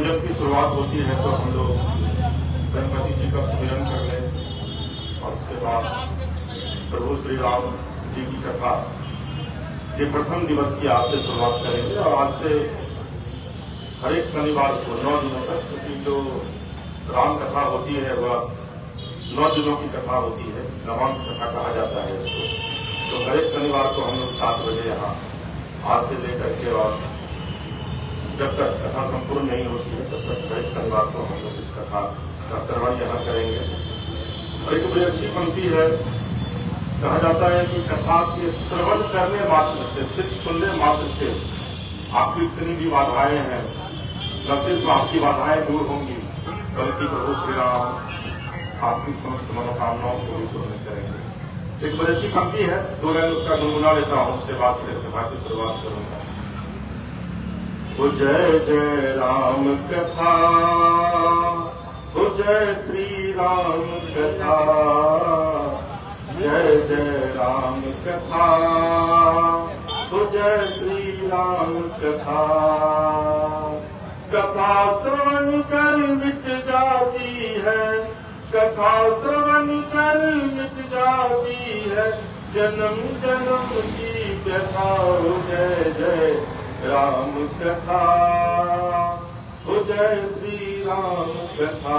जब भी शुरुआत होती है तो हम लोग गणपति जी का सुमिरन कर लें और उसके बाद प्रभु श्री राम जी की कथा ये प्रथम दिवस की आज से शुरुआत करेंगे और आज से हर एक शनिवार को 9 दिनों तक, क्योंकि जो राम कथा होती है वह 9 दिनों की कथा होती है, नवांश कथा कहा जाता है इसको। तो हर एक शनिवार को हम लोग 7 बजे यहाँ आज से लेकर के और जब तक कथा संपूर्ण नहीं होती है तब तक हर एक शनिवार को हम लोग इस कथा का श्रवण यहाँ करेंगे। और एक बड़ी अच्छी पंक्ति है, कहा जाता है कि कथा के श्रवण करने मात्र से, सिर्फ सुनने मात्र से आपकी जितनी भी बाधाएं हैं न सिर्फ आपकी बाधाएं दूर होंगी बल्कि प्रभु श्री राम आपकी समस्त मनोकामनाओं को भी पूर्ण करेंगे। एक बड़ी अच्छी पंक्ति है, 2 लाइन उसका गुनगुना लेता हूँ, उसके बाद फिर सभा की शुरुआत करूंगा। ओ जय जय राम कथा, ओ जय श्री राम कथा, जय जय राम कथा, ओ जय श्री राम कथा। कथा श्रवण कर मिट जाती है, कथा श्रवण कर मिट जाती है, जन्म जन्म की व्यथा। हो जय जय राम कथा, हो जय श्री राम कथा।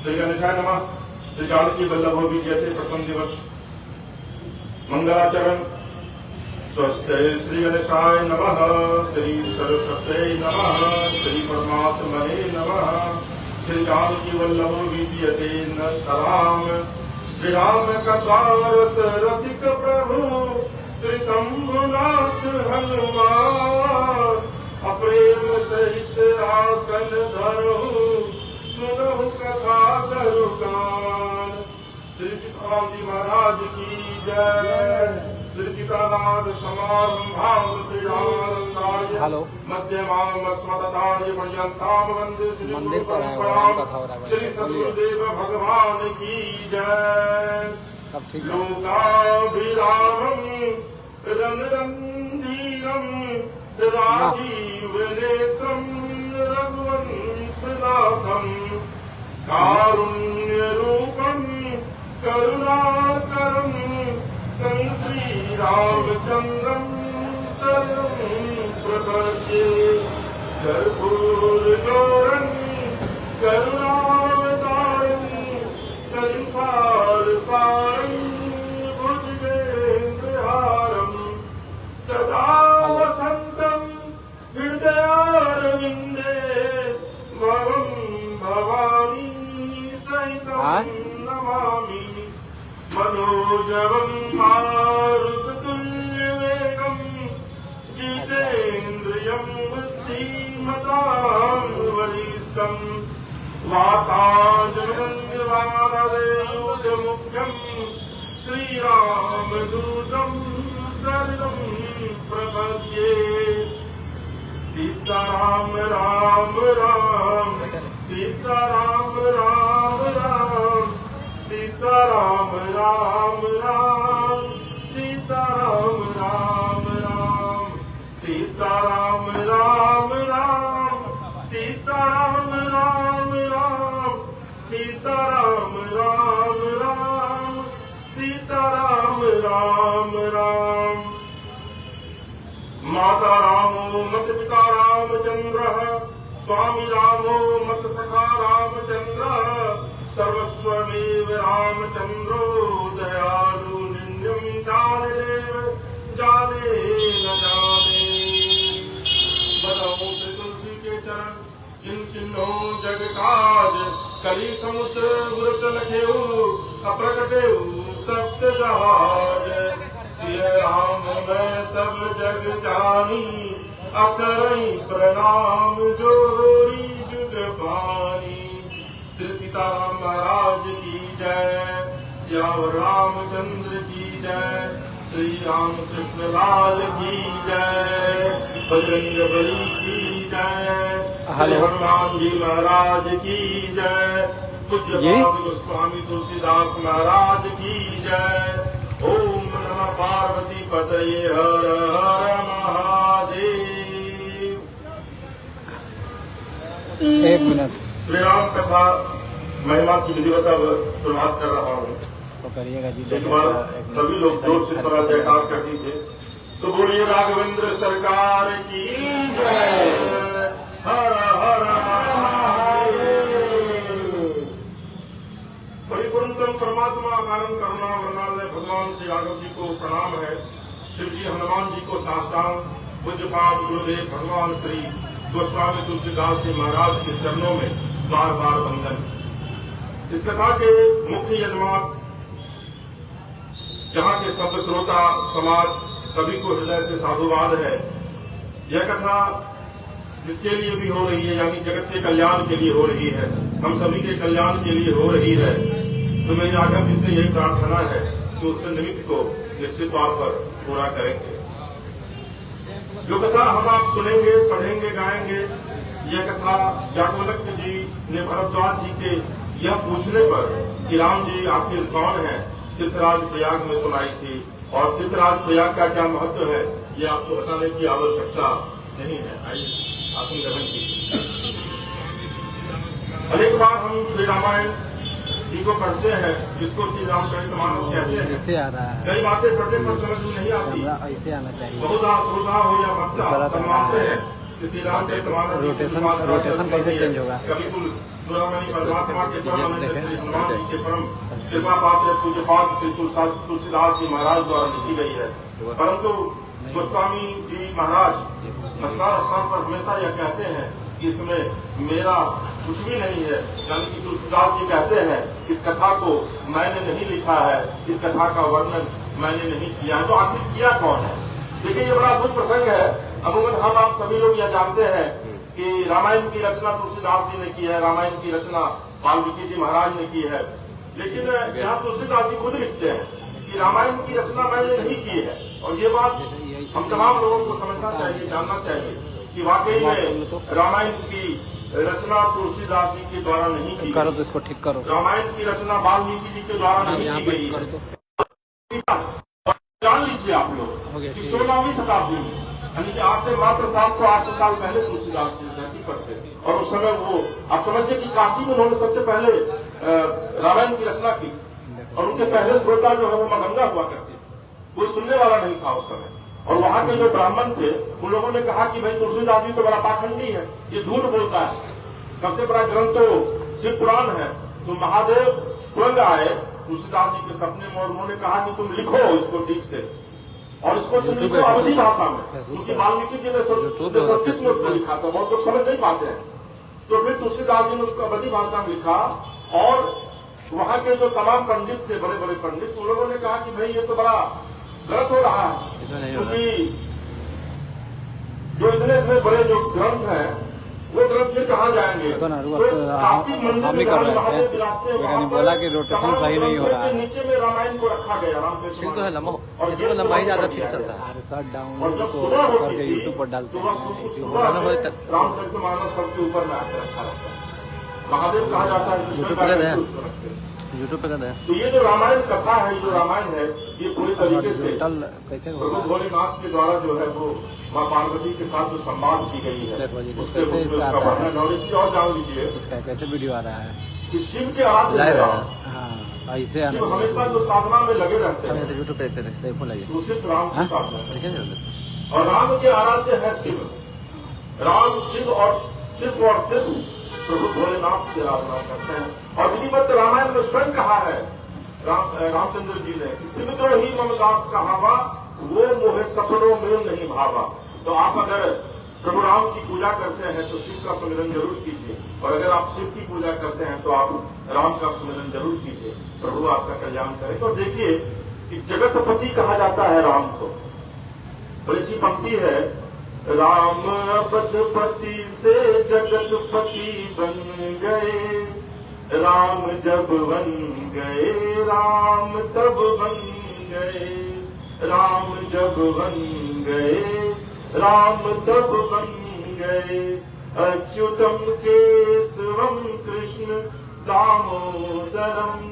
श्री गणेशाय नमः। श्री जानकी वल्लभो विजयते प्रथम दिवस मंगलाचरण। स्वस्ते श्री गणेशाय नमः, श्री सरस्वत्यै नमः, श्री परमात्मने नमः। श्री जानकी वल्लभो विजयते नराम, श्री राम कथा रस रसिक प्रभु, श्री शंभुनाथ हनुमान। अप्रेम सहित आसन धरो, सुनहु कथा करु कान। श्री सीताराम जी महाराज की जय। श्री सीतानाथ समारंभां श्रीरामानंदार्य मध्यमाम् अस्मदाचार्य पर्यन्तां वन्दे श्री मंदिर पर है वो कथा हो रहा है। श्री सद्गुरुदेव भगवान की जय। लोकाभिरामम् रणरंधीरम् राजीव नेत्रम् रघुवंशनाथम् कारुण्य रूपम् करुणाकरम् तं श्री रामचंद्रम् शरणं प्रपद्ये। कर्पूरगौरं करुणावतारं संसार सारं भुजगेन्द्रहारं सदा वसन्तं हृदयारविन्दे भवं भवानी सहितं नमामि। मनोजवं मारुततुल्यवेगं जितेन्द्रियं बुद्धिमतां वरिष्ठं वाताजनन्यवानरेयुजमुख्यं श्रीरामदूतं शरणं प्रपद्ये। सीताराम राम राम, सीताराम राम राम, सीताराम राम राम, सीताराम राम राम, सीताराम राम राम, सीताराम राम राम, सीताराम राम राम, सीताराम राम राम। माता रामो मत पिता रामचंद्रः, स्वामी रामो मत सखा रामचंद्रः, सर्वस्वमेव रामचंद्रो दयालु नित्यं जाने जाने न जाने। बताओ श्री तुलसी के चरण जिन किन्हों जग काज, कली समुद्र व्रत लखेऊ अप्रकटेऊ सप्त जहाज। सिय राम मैं सब जग जानी, अकरई प्रणाम जोरी जुग पानी। श्री सीताराम महाराज की जय। श्याम रामचंद्र की जय। श्री राम कृष्ण लाल की जय। बजरंग बली की जय। श्री हनुमान जी महाराज की जय। पूज्य गोस्वामी तुलसीदास महाराज की जय। ओम नमः पार्वती पतये हर हर महादेव। एक मिनट श्री राम कथा महिमा की विधिवत अब शुरुआत कर रहा हूँ। तो करिएगा जी। एक बार सभी लोग जोर से थोड़ा जयकार कर दीजिए। तो बोलिए राघवेंद्र सरकार की जय। हर हर महादेव। परिपूर्णतम परमात्मा कारण करुणा वर्णालय भगवान श्री राघव जी को प्रणाम है। शिव जी हनुमान जी को साष्टांग पूज्यपाद गुरुदेव भगवान श्री गोस्वामी तुलसीदास जी महाराज के चरणों में बार बार वंदन। इस कथा के मुख्य यजमान यहाँ के सब श्रोता समाज सभी को हृदय से साधुवाद है। यह कथा जिसके लिए भी हो रही है, यानी जगत के कल्याण के लिए हो रही है, हम सभी के कल्याण के लिए हो रही है। तो मेरी आज्ञा जी से यही प्रार्थना है कि उस निमित्त को निश्चित तौर पर पूरा करेंगे। जो कथा हम आप सुनेंगे, पढ़ेंगे, गाएंगे, यह कथा याज्ञवल्क्य जी ने भरद्वाज जी के यह पूछने पर कि राम जी आखिर कौन है, तीर्थराज प्रयाग में सुनाई थी। और तीर्थराज प्रयाग का क्या महत्व है, ये आपको बताने की आवश्यकता नहीं है। आइए आसन ग्रहण कीजिए। अनेक बार हम श्री रामायण जी को पढ़ते हैं, जिसको श्री रामचरितमानस कहते हैं। ऐसे आ रहा है, कई बातें पढ़ने पर समझ में नहीं आती। ऐसे आना चाहिए। बहुत हो या मक्का सब मानते हैं कि श्री रामचरितमानस रोटेशन कैसे चेंज होगा। कभी चूड़ामणि परमात्मा के परम श्री हनुमान जी के परम कृपा पात्र पूज्य पात्र श्री तुलसीदास जी महाराज द्वारा लिखी गई है। परंतु गोस्वामी जी महाराज स्नान स्थान पर हमेशा यह कहते हैं कि इसमें मेरा कुछ भी नहीं है। यानी कि तुलसीदास जी कहते हैं इस कथा को मैंने नहीं लिखा है, इस कथा का वर्णन मैंने नहीं किया है। तो आखिर किया कौन है? देखिए ये बड़ा अद्भुत प्रसंग है। अमूमन हम आप सभी लोग यह जानते हैं कि रामायण की रचना तुलसीदास जी ने की है, रामायण की रचना वाल्मीकि जी महाराज ने की है। लेकिन यहाँ तुलसीदास जी खुद लिखते हैं कि रामायण की रचना मैंने नहीं की है। और ये बात हम तमाम लोगों को समझना चाहिए, जानना चाहिए कि वाकई में रामायण की रचना तुलसीदास जी के द्वारा नहीं की। करो तो इसको ठीक करो। रामायण की रचना वाल्मीकि जी के द्वारा नहीं की गई है। जान लीजिए आप लोग कि 16वीं शताब्दी में, यानी कि आज से मात्र 700-800 साल पहले तुलसीदास जी धरती पर थे। और उस समय वो आप समझिए कि काशी में उन्होंने सबसे पहले रामायण की रचना की। और उनके पहले श्रोता जो है वो मगंगा हुआ करते, कोई सुनने वाला नहीं था उस समय। और वहां के जो ब्राह्मण थे उन लोगों ने कहा कि भाई तुलसीदास जी तो बड़ा पाखंडी है, ये झूठ बोलता है। सबसे बड़ा ग्रंथ तो शिव पुराण है। तो महादेव स्वयं आए तुलसीदास जी के सपने में और उन्होंने कहा कि तुम लिखो इसको ठीक से, और इसको तुम लिखो अवधी भाषा में, क्योंकि वाल्मीकि जी ने संस्कृत में उसको लिखा था, बहुत लोग समझ नहीं पाते हैं। तो फिर तुलसीदास जी ने उसको अवधी भाषा में लिखा। और वहां के जो तमाम पंडित थे, बड़े बड़े पंडित, उन लोगों ने कहा कि भाई ये तो बड़ा गलत हो रहा है, क्योंकि जो इतने बड़े जो ग्रंथ हैं वो ग्रंथ फिर कहाँ जाएंगे। तो काफी हम ही कर रहे थे, लेकिन बोला कि रोटेशन सही नहीं हो रहा है। नीचे में रामायण को रखा गया। ठीक तो है, लंबा और इसमें लंबाई ज्यादा ठीक चलता है। शट डाउन करके यूट्यूब पर डालते हैं। रामचरितमानस सबके ऊपर में आकर रखा रहता है। महादेव कहा जाता है यूट्यूब पे कहते हैं। तो ये जो रामायण कथा है, जो रामायण है, ये पूरी तरीके से कैसे प्रभु भोलेनाथ के द्वारा जो है वो माँ पार्वती के साथ जो संवाद की गई है उसके उसका वर्णन। और इसकी और जान लीजिए इसका कैसे वीडियो आ रहा है कि शिव के आराध्य ऐसे शिव हमेशा जो साधना में लगे रहते हैं। यूट्यूब पे देखते थे, फोन लगे तो सिर्फ राम की साधना है। देखेंगे। और राम के आराध्य है शिव। राम शिव और शिव और शिव प्रभु भोलेनाथ की आराधना करते हैं। और विधिवत रामायण में स्वयं कहा है रामचंद्र जी ने कि शिव तो ही ममदास कहावा, वो मोहे सपनों में नहीं भावा। तो आप अगर प्रभु राम की पूजा करते हैं तो शिव का सुमिरन जरूर कीजिए, और अगर आप शिव की पूजा करते हैं तो आप राम का सुमिरन जरूर कीजिए। प्रभु आपका कल्याण करें। तो देखिए कि जगतपति कहा जाता है राम को। बड़ी अच्छी पंक्ति है, राम अबधपति से जगतपति बन गए, राम जब बन गए राम तब बन गए, राम जब बन गए राम तब बन गए, अच्युतम केशवम कृष्ण दामोदरम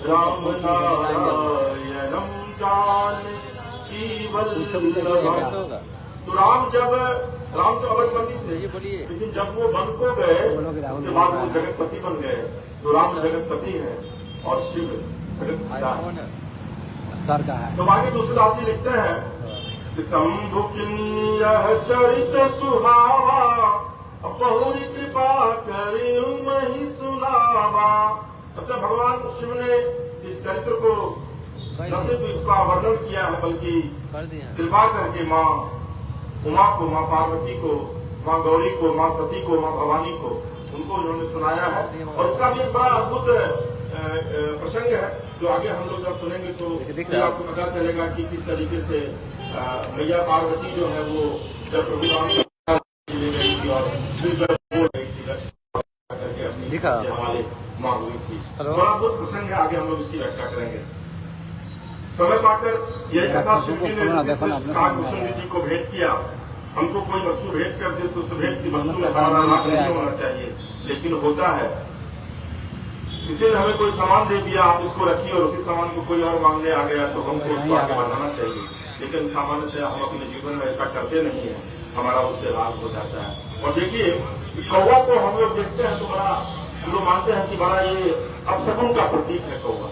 राम नारायणम जानकी वल्लभम। तो राम तो अवधपति थे, बोलिए। लेकिन जब वो बन को गए उसके बाद वो जगतपति बन गए। तो राम जगतपति है और शिव जगतपिता है। सर का है। तो आगे तुलसीदास जी लिखते हैं कि शंभु किन्यः चरित सुहावा बहुरी कृपा करी मही सुनावा। अच्छा, भगवान शिव ने इस चरित्र को न सिर्फ इसका वर्णन किया है बल्कि कृपा करके माँ उमा को, माँ पार्वती को, माँ गौरी को, माँ सती को, माँ भवानी को, उनको उन्होंने सुनाया है। और इसका भी एक बड़ा अद्भुत प्रसंग है जो आगे हम लोग जब सुनेंगे तो आपको पता चलेगा कि किस तरीके से मैया पार्वती जो है वो जब प्रभु राम ले गई थी और करके अपनी हवाले माँ हुई थी। बड़ा अद्भुत प्रसंग है, आगे हम लोग इसकी व्याख्या करेंगे। समय पाकर यही कथा शिव जी ने काकभूषण जी को भेंट किया। हमको कोई वस्तु भेंट कर दे तो उस भेंट की वस्तु में हमारा लाभ नहीं होना चाहिए, लेकिन होता है। किसी ने हमें कोई सामान दे दिया, आप इसको रखिए और उसी सामान को कोई और मांगने आ गया तो हमको उसको आगे बढ़ाना चाहिए। लेकिन सामान्यतः हम अपने जीवन में ऐसा करते नहीं है, हमारा उससे लाभ हो जाता है। और देखिए कौवा को हम लोग देखते हैं तो बड़ा हम लोग मानते हैं कि बड़ा ये अपशकुन का प्रतीक है कौवा।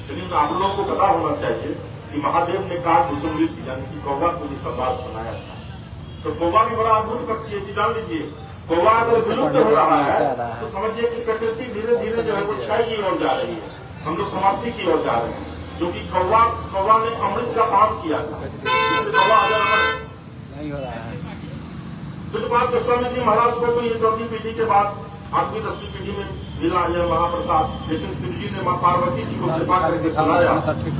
लेकिन आप लोगों को पता होना चाहिए कि महादेव ने काकभूषण जी यानी कि कौवा को भी संवाद सुनाया था। तो कौवा भी बड़ा अद्भुत पक्षी है। जान लीजिए, कौवा अगर विलुप्त हो रहा है तो समझिए कि प्रकृति धीरे धीरे जो है वो क्षय की ओर जा रही है, हम लोग समाप्ति की ओर जा रहे हैं। जो कि कौवा ने अमृत का पान किया था, कौवा अगर अमृत नहीं हो रहा है। कुछ बात गोस्वामी जी महाराज को तो ये चौथी पीढ़ी के बाद 8वीं 10वीं पीढ़ी में मिला यह महाप्रसाद। लेकिन शिव जी ने माँ पार्वती जी को कृपा करके सुनाया,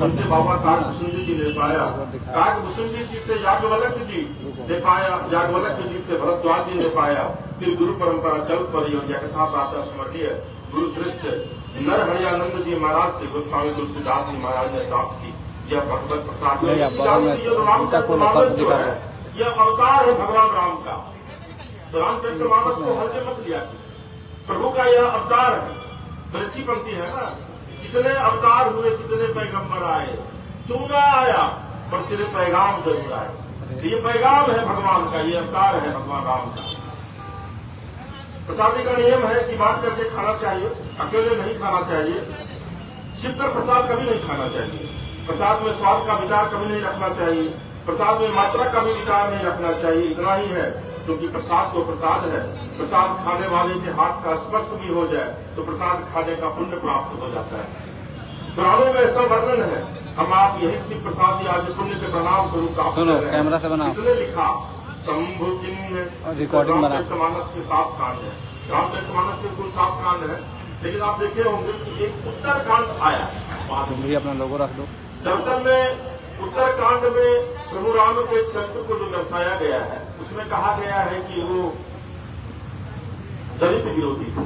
उनसे बाबा काकभूषण जी ने पाया। काकभूषण जी से याज्ञवल्क्य जी ने पाया, याज्ञवल्क्य जी से भरद्वाज जी ने पाया। फिर गुरु परंपरा चल पड़ी और यह कथा प्रातः स्मरणीय गुरु श्रेष्ठ नर हरियानंद जी महाराज से गोस्वामी तुलसीदास जी महाराज ने प्राप्त की। यह भगवत प्रसाद यह अवतार है भगवान राम का। तो रामचंद्र मानस को हल्के मत लिया, प्रभु का यह अवतार है। तो अच्छी पंक्ति है ना, कितने अवतार हुए, कितने पैगंबर आए, तू ना आया पर तेरे पैगाम जरूर आए। ये पैगाम है भगवान का, ये अवतार है भगवान राम का। प्रसादी का नियम है कि बांट करके खाना चाहिए, अकेले नहीं खाना चाहिए। शिव का प्रसाद कभी नहीं खाना चाहिए। प्रसाद में स्वाद का विचार कभी नहीं रखना चाहिए। प्रसाद में मात्रा का भी विचार नहीं रखना चाहिए। इतना ही है क्योंकि प्रसाद तो प्रसाद है। प्रसाद खाने वाले के हाथ का स्पर्श भी हो जाए तो प्रसाद खाने का पुण्य प्राप्त हो जाता है। पुराणों में ऐसा वर्णन है। हम आप यही शिव प्रसाद आज पुण्य के प्रणाम स्वरूप कैमरा से बना इसने लिखा शंभु किन्य रिकॉर्डिंग रामचरितमानस के 7 कांड है। रामचरितमानस के कुल 7 कांड है, लेकिन आप देखे होंगे कि एक उत्तरकांड आया। तुम भी अपना लोगो रख दो। दरअसल में उत्तरकांड में प्रभु राम के चरित्र को जो दर्शाया गया है उसमें कहा गया है कि वो दलित विरोधी थे,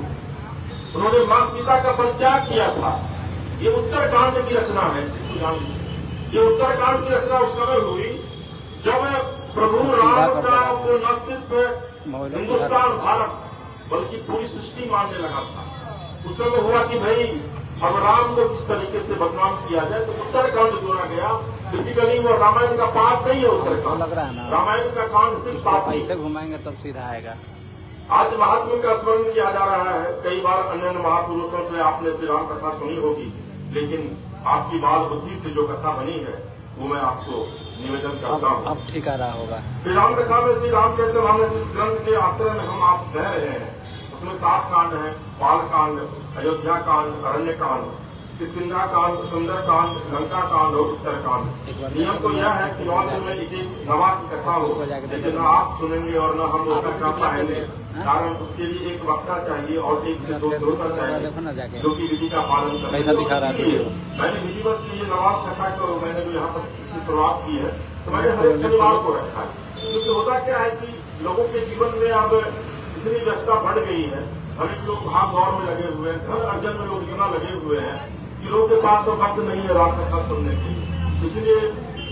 उन्होंने मां सीता का परित्याग किया था। ये उत्तरकांड की रचना है। ये उत्तरकांड की रचना उस समय हुई जब प्रभु राम का वो न सिर्फ हिंदुस्तान भारत बल्कि पूरी सृष्टि मानने लगा था। उस समय हुआ कि भाई अब राम को किस तरीके से बदनाम किया जाए, तो उत्तरकांड जोड़ा गया। बेसिकली वो रामायण का पाठ नहीं है उत्तरकांड, लग रहा है ना रामायण का कांड सिर्फ पाठ है। ऐसे घुमाएंगे तब सीधा आएगा। आज महात्मा का स्मरण किया जा रहा है। कई बार अन्य महापुरुषों से आपने श्री राम कथा सुनी होगी, लेकिन आपकी बाल बुद्धि से जो कथा बनी है वो मैं आपको निवेदन करता हूँ। अब ठीक आ रहा होगा। श्री राम कथा में श्री रामचरितमानस जिस ग्रंथ के आश्रय में हम आप कह रहे हैं उसमें 7 कांड है। बाल कांड, अयोध्या कांड, अरण्य कांड, किष्किंधा कांड, सुंदर कांड, लंका कांड और उत्तर कांड। नियम तो यह है कि 9 दिन में एक नवा की कथा हो, लेकिन न आप सुनेंगे और न हम लोग कर पाएंगे। कारण उसके लिए एक वक्ता चाहिए और एक से 2 श्रोता चाहिए जो कि विधि का पालन कर। मैंने विधिवत की ये नवाज कथा को मैंने जो यहाँ पर इसकी शुरुआत की है तो मैंने हर एक शनिवार को रखा है। क्योंकि होता क्या है कि लोगों के जीवन में अब इतनी व्यस्तता बढ़ गई है, अनेक लोग भाग दौड़ में लगे हुए हैं, धन अर्जन में लोग इतना लगे हुए हैं कि लोगों के पास तो वक्त नहीं है राम कथा सुनने के लिए। इसलिए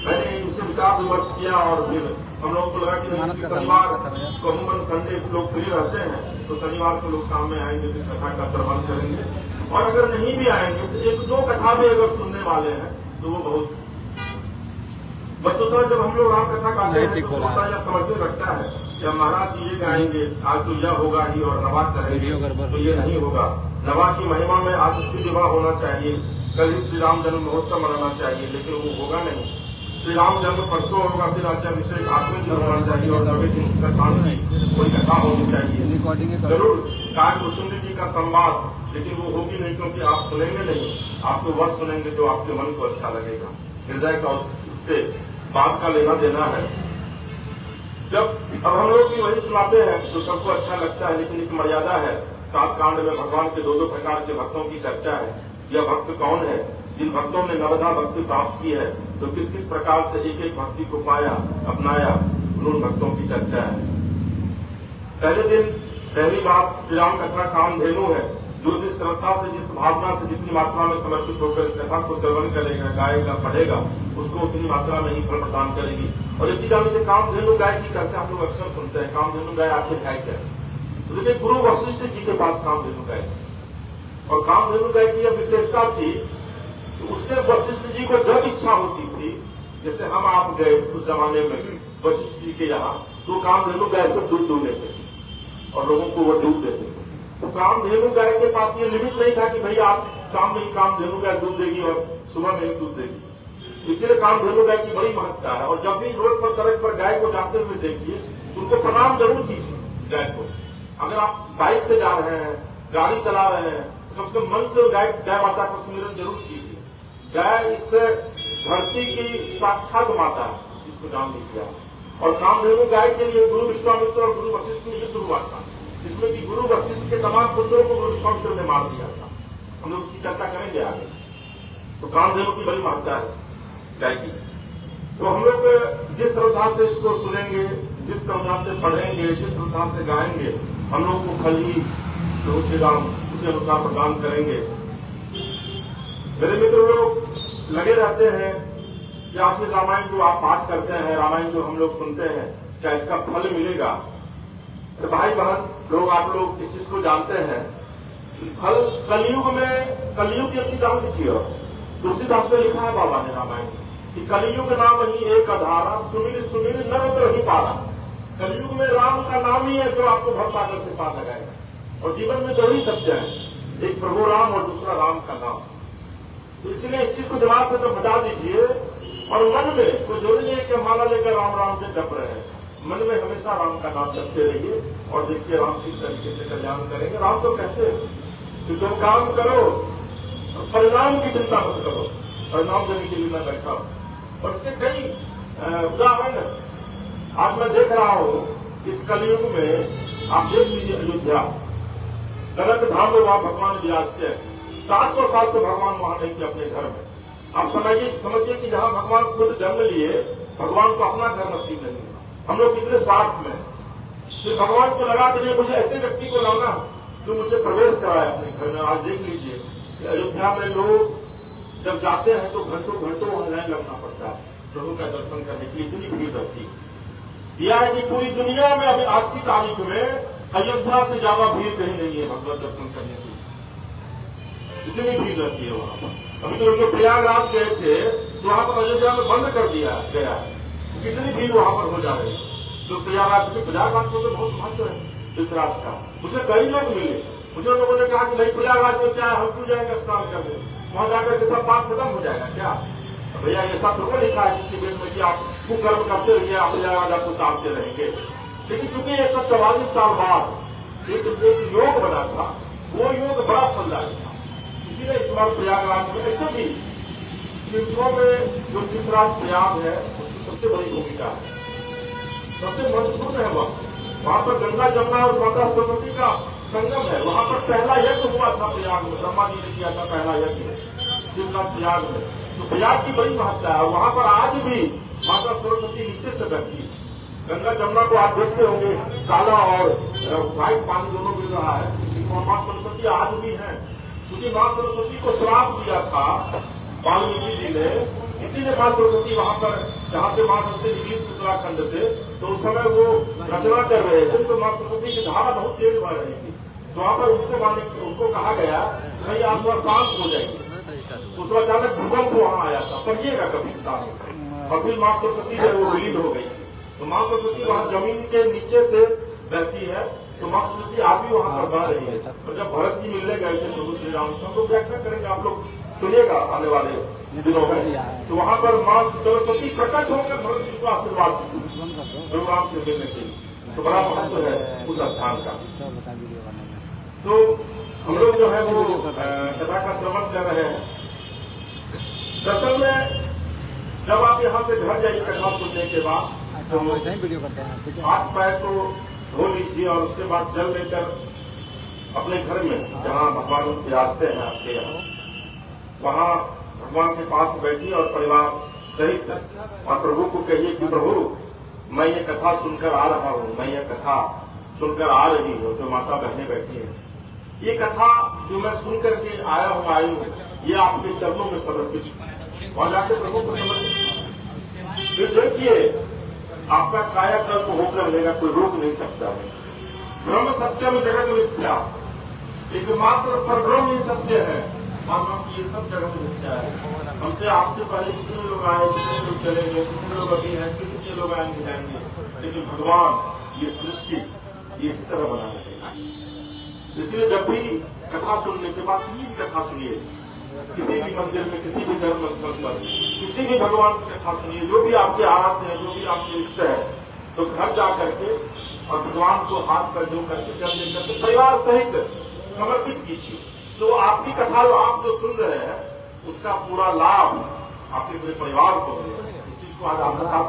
मैंने इनसे विचार विमर्श किया और फिर हम लोगों को लगा कि शनिवार को अमूमन संडे लोग फ्री रहते हैं तो शनिवार को लोग शाम में आएंगे तो कथा का श्रवण करेंगे। और अगर नहीं भी आएंगे तो 1-2 कथा भी अगर सुनने वाले हैं तो वो बहुत वस्तुतः जब हम लोग राम कथा गाते हैं तो समझने लगता है या महाराज जी ये गाएंगे आज तो यह होगा ही और नवा करेंगे तो ये नहीं होगा। नवा की महिमा में आज उसकी विवाह होना चाहिए, कल ही श्री राम जन्म महोत्सव मनाना चाहिए, लेकिन वो होगा नहीं। श्री राम जन्म परसों होगा, फिर राज्याभिषेक आठवें दिन होना चाहिए और 9वें दिन उसका काम कोई कथा होनी चाहिए। जरूर काज कुसुम जी का संवाद, लेकिन वो होगी नहीं क्योंकि आप सुनेंगे नहीं, आप तो वह सुनेंगे जो आपके मन को अच्छा लगेगा, हृदय का उससे बात का लेना देना है। जब अब हम लोग भी वही सुनाते हैं जो सबको अच्छा लगता है, लेकिन एक मर्यादा है। 7 कांड में भगवान के 2 प्रकार के भक्तों की चर्चा है। यह भक्त कौन है? जिन भक्तों ने नवधा भक्ति प्राप्त की है, तो किस किस प्रकार से एक एक भक्ति को पाया, अपनाया, उन भक्तों की चर्चा है। पहले दिन पहली बात श्री राम कथा कामधेनु है, जो जिस श्रद्धा से, जिस भावना से, जितनी मात्रा में समर्पित होकर इस कथा को श्रवण करेगा, गाएगा, पढ़ेगा, उसको उतनी मात्रा में ही फल प्रदान करेगी। और एक चीज आगे कामधेनु गाय की चर्चा हम लोग अक्सर सुनते हैं। कामधेनु गाय आखिर है क्या? तो देखिए गुरु वशिष्ठ जी के पास कामधेनु गाय और कामधेनु गाय की यह विशेषता थी, उससे वशिष्ठ जी को जब इच्छा होती थी, जैसे हम आप गए उस जमाने में वशिष्ठ जी के यहाँ, तो कामधेनु गाय से दूध दूध लेते थे और लोगों को वो दूध देते थे। तो कामधेनु गाय के पास ये लिमिट नहीं था कि भाई आप शाम में ही कामधेनु गाय दूध देगी और सुबह में ही दूध देगी। इसीलिए कामधेनु गाय की बड़ी महत्ता है। और जब भी रोड पर, सड़क पर गाय को जाते हुए देखिए, उनको प्रणाम जरूर कीजिए गाय को। अगर आप बाइक से जा रहे हैं, गाड़ी चला रहे हैं, कम से कम मन से गाय माता का सुमिरन जरूर कीजिए। गाय इससे धरती की साक्षात माता है, जिसको जान लीजिए आप। और कामधेनु गाय के लिए गुरु विश्वामित्र और गुरु वशिष्ठ में युद्ध हुआ था, जिसमें कि गुरु वशिष्ठ के तमाम पुत्रों को गुरु विश्वामित्र ने मार दिया था। हम लोग उसकी चर्चा करेंगे आगे। तो कामधेनु की बड़ी महत्ता है गाय की। तो हम लोग जिस श्रद्धा से इसको सुनेंगे, जिस श्रद्धा से पढ़ेंगे, जिस श्रद्धा से गाएंगे, हम लोग को फल ही जो श्री राम उसी अनुसार प्रदान करेंगे। मेरे मित्र लोग लगे रहते हैं कि आखिर रामायण जो आप पाठ करते हैं, रामायण जो हम लोग सुनते हैं, क्या इसका फल मिलेगा? तो भाई बहन लोग, आप लोग इस चीज को जानते हैं, फल कलयुग में, कलयुग की अच्छी दाम लिखिए। तुलसीदास में लिखा है बाबा ने रामायण कि कलयुग नाम ही एक अधारा, सुमिर सुमिर नर नहीं पारा। कलयुग में राम का नाम ही है जो आपको भवसागर से पार लगाएगा। और जीवन में दो ही सत्य है, एक प्रभु राम और दूसरा राम का नाम। तो इसलिए इस चीज को दिमाग से तो बता दीजिए। और मन में कोई जरूरी नहीं कि माला लेकर राम राम से जप रहे हैं, मन में हमेशा राम का नाम जपते रहिए और देखिए राम किस तरीके से कल्याण करेंगे। राम तो कहते हैं कि तुम काम करो, परिणाम की चिंता मत करो, परिणाम देने के लिए मैं बैठा हूं। और इसके कई उदाहरण आज मैं देख रहा हूं इस कलयुग में। आप देख लीजिए अयोध्या, कनक धाम में वहां भगवान विराजते हैं। 700 साल से भगवान वहां नहीं थे अपने घर में। आप समझिए कि जहां भगवान खुद जन्म लिए, भगवान को अपना घर नसीब नहीं हुआ। हम लोग कितने स्वार्थ में, फिर भगवान को लगा कि मुझे ऐसे व्यक्ति को लाना जो मुझे प्रवेश कराए अपने घर में। आज देख लीजिए कि अयोध्या में लोग जब जाते हैं तो घंटों घंटों वहां लाइन लगना पड़ता है प्रभु का दर्शन करने के लिए, इतनी भीड़ रहती है। दिया है कि पूरी दुनिया में अभी आज की तारीख में अयोध्या से ज्यादा भीड़ कहीं नहीं है भगवत दर्शन करने की, इतनी भीड़ रहती है वहां पर। अभी तो लोग प्रयागराज गए थे तो वहां पर अयोध्या में बंद कर दिया गया है, कितनी भीड़ वहां पर हो जा रही है। तो प्रयागराज को तो बहुत महत्व है तीर्थराज का। मुझे कई लोग मिले, मुझे लोगों ने कहा कि भाई प्रयागराज में क्या है, हम क्यों जाएंगे स्नान करने, वहां जाकर के सब बात खत्म हो जाएगा क्या? भैया ऐसा थोड़ा लिखा है किसी बेट में कि आप कुकर्म करते रहिए, आप प्रयागराज आपको ताकते रहेंगे। लेकिन चूंकि 144 साल बाद एक योग बना था, वो योग बड़ा फलदायी था, इसीलिए इस बार प्रयागराज में ऐसे भी तीर्थों में जो तीर्थराज प्रयाग है उसकी सबसे बड़ी भूमिका है, सबसे महत्वपूर्ण है। वहां पर गंगा जमुना और माता सरस्वती का संगम है। वहां पर पहला यज्ञ हुआ था प्रयाग में, ब्रह्मा जी ने किया था पहला यज्ञ तीर्थराज प्रयाग में। तो प्रयाग की बड़ी महत्ता है। वहां पर आज भी माता सरस्वती नीचे से बहती है। गंगा जमुना को आप देखते होंगे, काला और व्हाइट पानी दोनों मिल रहा है। मां सरस्वती आज भी है, क्योंकि मां सरस्वती को श्राप दिया था वाल्मीकि जी ने, इसीलिए मां सरस्वती वहां पर, जहां से मां सरस्वती निकली उत्तराखंड से, तो उस समय वो रचना कर रहे थे, तो मां सरस्वती की धारा बहुत तेज बह रही थी। तो वहां पर उनको कहा गया भाई आप थोड़ा शांत हो जाएंगे। उस अचानक भूकंप वहां आया था, समझिएगा कभी। और फिर मां सरस्वती जो वो विलीन हो गई। तो माँ सरस्वती वहाँ जमीन के नीचे से बहती है, तो माँ सरस्वती आप ही वहाँ पर बह रही है। और जब भरत जी मिलने गए थे प्रभु श्री रामचंद्र को, व्याख्या करेंगे आप लोग, सुनिएगा आने वाले दिनों में, तो वहाँ पर माँ सरस्वती प्रकट होकर भरत जी को आशीर्वाद प्रभु राम से मिलने के लिए। तो बड़ा महत्व है उस स्थान का। तो हम लोग जो है वो कथा का श्रवण कर रहे हैं। दरअसल में जब आप यहाँ से घर जाइए कथा सुनने के बाद, तो हाथ पैर तो धो लीजिए और उसके बाद जल लेकर अपने घर में जहाँ भगवान विराजते हैं आपके यहाँ, वहाँ भगवान के पास बैठिए और परिवार सहित और प्रभु को कहिए कि प्रभु मैं ये कथा सुनकर आ रहा हूँ, मैं ये कथा सुनकर आ रही हूँ। जो माता बहनें बैठी हैं, ये कथा जो मैं सुन करके आया हूँ, आई हूँ, ये आपके चरणों में समर्पित, और जाके प्रभु को समर्पित। फिर देखिए आपका कायाकल्प होकर रहेगा, कोई रोक नहीं सकता है। ब्रह्म सत्यम जगत मिथ्या, एकमात्र परब्रह्म ही सत्य है, मानो कि ये सब जगत मिथ्या है। हमसे आपसे पहले कितने लोग आए, कितने लोग चले गए, कितने लोग अभी हैं, कितने लोग आएंगे जाएंगे, लेकिन भगवान ये सृष्टि ये इसी तरह बना रहेगा। इसलिए जब भी कथा सुनने के बाद किसी भी कथा सुनिए, किसी भी मंदिर में, किसी भी धर्म स्थल पर, किसी भी भगवान की कथा सुनिए, जो भी आपके आराध्य है, जो भी आपके इष्ट है, तो घर जा करके और भगवान को हाथ पर जो करके जब लेकर के परिवार सहित समर्पित कीजिए। तो आपकी कथा आप जो सुन रहे हैं, उसका पूरा लाभ आपके पूरे परिवार को मिलेगा। इस चीज को आज आपके साथ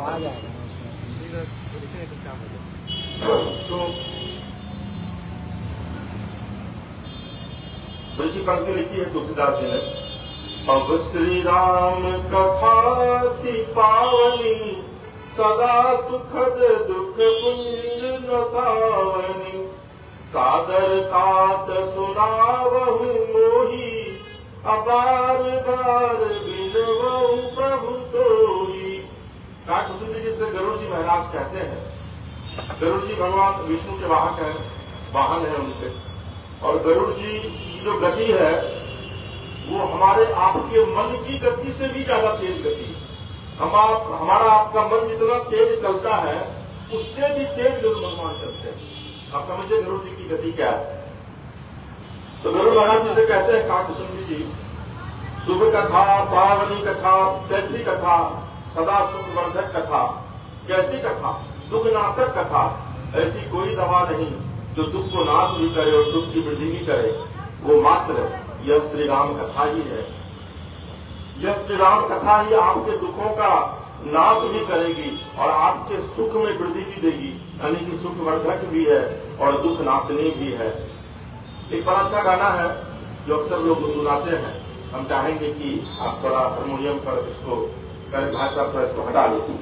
तो दूसरी पंक्ति लिखी है तुलसीदास जी ने, अब श्री राम कथा थी पावनी, सदा सुखद दुख पुंज नसावनी, सादर तात सुनावहु मोही, अपार बार बिनवहु प्रभु तोही। काकुसुंदी जी से गरुड़ जी महाराज कहते हैं, गरुड़ जी भगवान विष्णु के वाहन है उनके, और गरुड़ जी की जो गति है वो हमारे आपके मन की गति से भी ज्यादा तेज गति है। हमारा आपका मन जितना तेज चलता है, उससे भी तेज गरुड़ भगवान चलते हैं। आप समझिए गरुड़ जी की गति क्या है। तो गरुड़ महाराज जी से कहते हैं काकुसुंदी जी, शुभ कथा पावनी कथा, कैसी कथा, सदा सुखवर्धक कथा, कैसी कथा, दुख नाशक कथा, ऐसी कोई दवा नहीं जो दुख को नाश भी करे और दुख की वृद्धि भी करे, वो मात्र यह श्री राम कथा ही है। यह श्री राम कथा ही आपके दुखों का नाश भी करेगी और आपके सुख में वृद्धि भी देगी, यानी कि सुखवर्धक भी है और दुख नाशनी भी है। एक बड़ा अच्छा गाना है जो अक्सर लोग गुनगुनाते हैं, हम चाहेंगे कि आप थोड़ा हारमोनियम पर इसको कर भाषा पर इसको हटा लीजिए।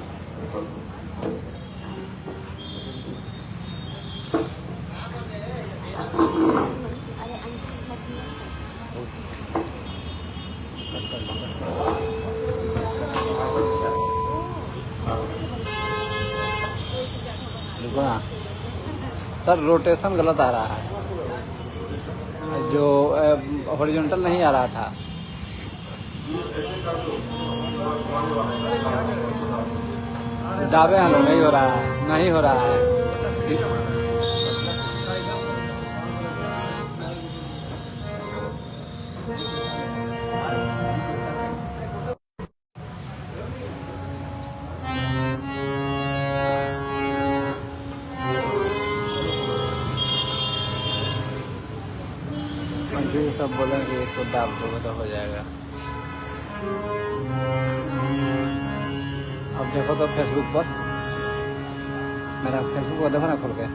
सर रोटेशन गलत आ रहा है, जो हॉरिजॉन्टल नहीं आ रहा था। दावे हम नहीं हो रहा है, नहीं हो रहा है। सब बोलेंगे इसको दाब दोगे तो हो जाएगा। अब देखो तो फेसबुक पर, मेरा फेसबुक को देखो ना खोल के,